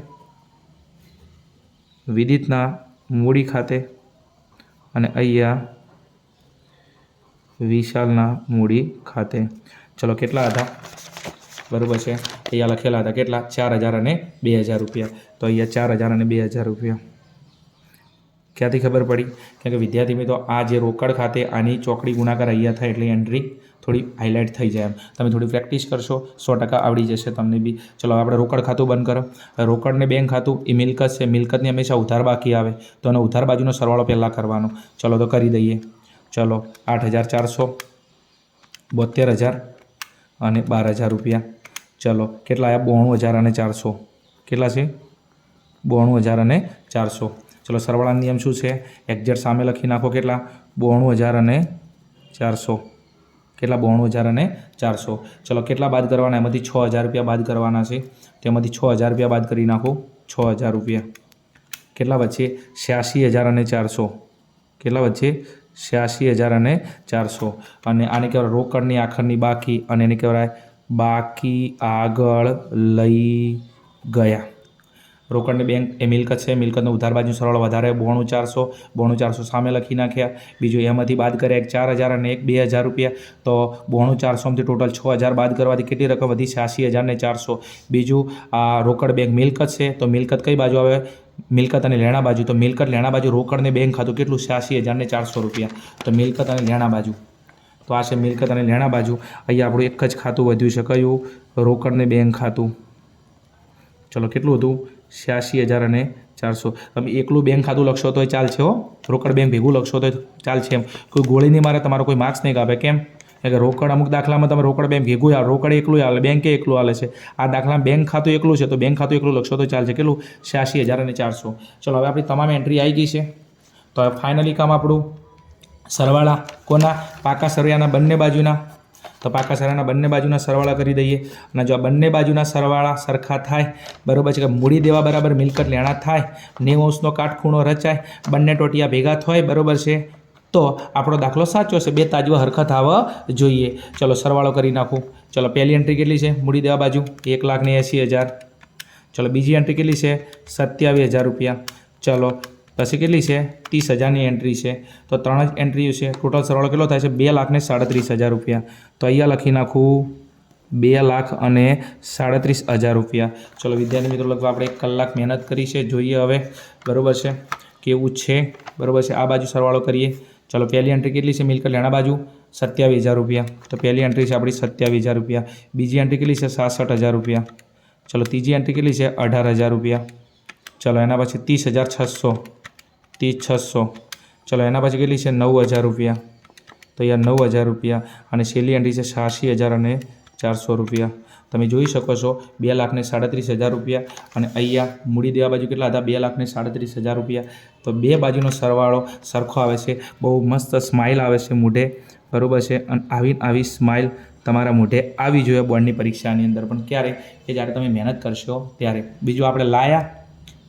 વિદિતના મૂડી ખાતે અને અહીંયા વિશાલના મૂડી ખાતે। ચલો કેટલા હતા? બરાબર છે, અહીંયા લખેલા હતા કેટલા? 4,000 અને 2,000 રૂપિયા। તો અહીંયા 4,000 અને 2,000 રૂપિયા ક્યાંથી ખબર પડી? કેમ કે વિદ્યાર્થી મિત્રો આ જે રોકડ ખાતે આની ચોકડી ગુણાકાર અહીંયા થાય એટલે એન્ટ્રી થોડી હાઇલાઇટ થઈ જાય એમ। તમે થોડી પ્રેક્ટિસ કરશો 100% આવડી જશે તમને બી। ચલો આપણે રોકડ ખાતું બંધ કરો। રોકડને બેંક ખાતું એ મિલકત છે, મિલકતની હંમેશા ઉધાર બાકી આવે તો એનો ઉધાર બાજુનો સરવાળો પહેલાં કરવાનો। ચલો તો કરી દઈએ। ચલો 8,400, 72,000 અને 12,000 રૂપિયા। ચલો કેટલા આવ્યા? 92,000 અને 400। કેટલા છે? 92,000 અને 400। ચલો સરવાળાનો નિયમ શું છે? એક્ઝેક્ટ સામે લખી નાખો કેટલા? 92,000 અને 400। કેટલા? 92,000 અને 400। ચલો કેટલા બાદ કરવાના? એમાંથી 6,000 રૂપિયા બાદ કરવાના છે, તેમાંથી 6,000 રૂપિયા બાદ કરી નાખો। 6,000 રૂપિયા કેટલા વચ્ચે? 86,000 અને 400। કેટલા વચ્ચે? 86,000 અને 400। અને આને કહેવાય રોકડની આખરની બાકી અને એને કહેવાય બાકી આગળ લઈ ગયા। રોકડની બેંક એ મિલકત છે, મિલકતનો ઉધાર બાજુ સરવાળો વધારે 92,400, 92,400 સામે લખી નાખ્યા। બીજું એમાંથી બાદ કર્યા એક 4,000 અને એક 2,000 રૂપિયા। તો 92,400માંથી ટોટલ 6,000 બાદ કરવાથી કેટલી રકમ વધી? 86,000 અને 400। બીજું આ રોકડ બેંક મિલકત છે તો મિલકત કઈ બાજુ આવે? મિલકત અને લેણા બાજુ। તો મિલકત લેણા બાજુ રોકડને બેંક ખાતું કેટલું? 86,000 અને 400 રૂપિયા। તો મિલકત અને લેણા બાજુ તો આ છે મિલકત અને લેણા બાજુ। અહીંયા આપણું એક જ ખાતું વધ્યું છે, કયું? રોકડને બેંક ખાતું। ચલો કેટલું હતું? 86,000 અને 400। તમે એકલું બેંક ખાતું લખશો તોય ચાલશે હો, રોકડ બેંક ભેગું લખશો તો ચાલશે એમ। કોઈ ગોળી નહીં મારે, તમારો કોઈ માર્ક્સ નહીં કાપે। કેમ? કે રોકડ અમુક દાખલામાં તમે રોકડ બેંક ભેગું આવે, રોકડ એકલું આવે, બેંકે એકલું આવે છે। આ દાખલામાં બેંક ખાતું એકલું છે તો બેંક ખાતું એકલું લખશો તો ચાલશે। કેટલું? 86,000 અને 400। ચલો હવે આપણી તમામ એન્ટ્રી આવી ગઈ છે। તો હવે ફાઇનલી કામ આપણું સરવાળા કોના પાકા સરવાળાના બંને બાજુના, તો પાકા સરવાળાના બંને બાજુના સરવાળા કરી દઈએ અને જો આ બંને બાજુના સરવાળા સરખા થાય બરાબર છે કે મૂડી દેવા બરાબર મિલકત લેણા થાય, 90 કાટખૂણો રચાય, બંને ટોટિયા ભેગા થાય બરાબર છે, તો આપણો દાખલો સાચો છે, બે તાજવા હરખત આવવા જોઈએ. ચલો સરવાળો કરી નાખું. ચલો પહેલી એન્ટ્રી કેટલી છે મૂડી દેવા બાજુ 1,80,000. ચલો બીજી એન્ટ્રી કેટલી છે 27,000 રૂપિયા. ચલો પછી કેટલી છે 30,000ની એન્ટ્રી છે, તો 3 જ એન્ટ્રીઓ છે. ટોટલ સરવાળો કેટલો થાય છે 2,37,000 રૂપિયા. તો અહીંયા લખી નાખું 2,37,000 રૂપિયા. ચલો વિદ્યાર્થી મિત્રો લગભગ આપણે 1 કલાક મહેનત કરી છે. જોઈએ હવે બરાબર છે કેવું છે બરાબર છે. આ બાજુ સરવાળો કરીએ. ચલો પહેલી એન્ટ્રી કેટલી છે મિલકત લેણા બાજુ 27,000 રૂપિયા. તો પહેલી એન્ટ્રી છે આપણી 27,000 રૂપિયા. બીજી એન્ટ્રી કેટલી છે 66,000 રૂપિયા. ચલો ત્રીજી એન્ટ્રી કેટલી છે 18,000 રૂપિયા. ચલો એના પછી 30,600. 30,600. ચલો એના પછી કેટલી છે 9,000 રૂપિયા. તો અહીંયા 9,000 રૂપિયા અને છેલ્લી એન્ટ્રી છે 86,400 રૂપિયા. તમે જોઈ શકો છો 2,37,000 રૂપિયા અને અહીંયા મૂડી દેવા બાજુ કેટલા હતા 2,37,000 રૂપિયા. તો બે બાજુનો સરવાળો સરખો આવે છે. બહુ મસ્ત સ્માઇલ આવે છે મોઢે બરાબર છે. અને આવી સ્માઇલ તમારા મોઢે આવી જોઈએ બોર્ડની પરીક્ષાની અંદર, પણ ક્યારે કે જ્યારે તમે મહેનત કરશો ત્યારે. બીજું આપણે લાયા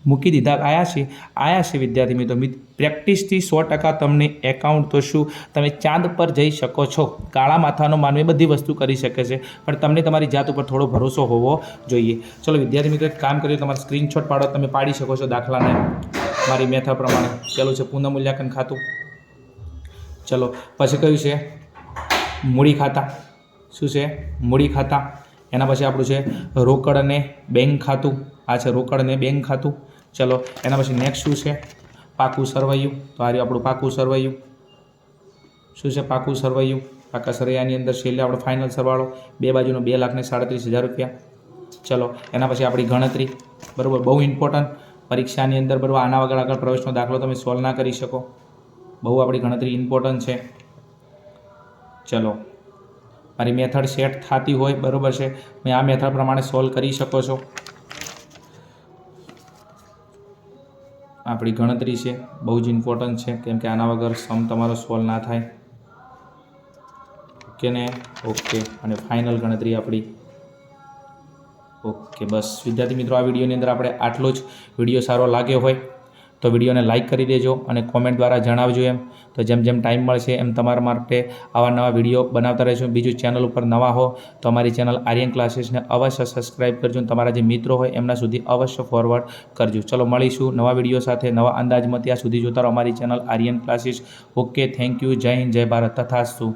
મૂકી દીધા આયા છે વિદ્યાર્થી મિત્રો. પ્રેક્ટિસથી 100% તમને એકાઉન્ટ તો શું તમે ચાંદ પર જઈ શકો છો. કાળા માથાનો માનવી બધી વસ્તુ કરી શકે છે, પણ તમને તમારી જાત ઉપર થોડો ભરોસો હોવો જોઈએ. ચલો વિદ્યાર્થી મિત્રો એક કામ કર્યું, તમારે સ્ક્રીનશોટ પાડો, તમે પાડી શકો છો દાખલાને મારી મેથડ પ્રમાણે. પહેલું છે પુનઃમૂલ્યાંકન ખાતું. ચલો પછી કયું છે મૂડી ખાતા. શું છે મૂડી ખાતા. એના પછી આપણું છે રોકડ અને બેંક ખાતું. આ છે રોકડ અને બેંક ખાતું. ચલો એના પછી નેક્સ્ટ શું છે પાકું સરવૈયું. તો આ રહ્યું આપણું પાકું સરવૈયું. શું છે પાકું સરવૈયું. પાકા સરવૈયાની અંદર છેલ્લે આપણો ફાઇનલ સરવાળો બે બાજુનો 2,37,000 રૂપિયા. ચલો એના પછી આપણી ગણતરી બરાબર, બહુ ઇમ્પોર્ટન્ટ પરીક્ષાની અંદર બરાબર. આના વગર આગળ પ્રવેશનો દાખલો તમે સોલ્વ ના કરી શકો. બહુ આપણી ગણતરી ઇમ્પોર્ટન્ટ છે. ચલો મારી મેથડ સેટ થતી હોય બરાબર છે, મેં આ મેથડ પ્રમાણે સોલ્વ કરી શકો છો. આપણી ગણતરી છે બહુ જ ઇમ્પોર્ટન્ટ છે, કેમ કે આના વગર સમ તમારો સોલ્વ ના થાય. ઓકે ને ઓકે. અને ફાઇનલ ગણતરી આપણી ઓકે. બસ વિદ્યાર્થી મિત્રો આ વિડીયોની અંદર આપણે આટલો જ. વિડીયો સારો લાગ્યો હોય તો વિડીયોને લાઇક કરી દેજો અને કોમેન્ટ દ્વારા જણાવજો એમ. તો જેમ જેમ ટાઈમ મળશે એમ તમારા માટે આવા નવા વિડીયો બનાવતા રહીશું. બીજું ચેનલ ઉપર નવા હો તો અમારી ચેનલ આર્યન ક્લાસીસને અવશ્ય સબસ્ક્રાઈબ કરજો અને તમારા જે મિત્રો હોય એમના સુધી અવશ્ય ફોરવર્ડ કરજો. ચલો મળીશું નવા વિડીયો સાથે નવા અંદાજમાં. ત્યાં સુધી જોતા રહો અમારી channel Aryan classes. Okay thank you. જય હિન્દ જય ભારત. તથાસ્તુ.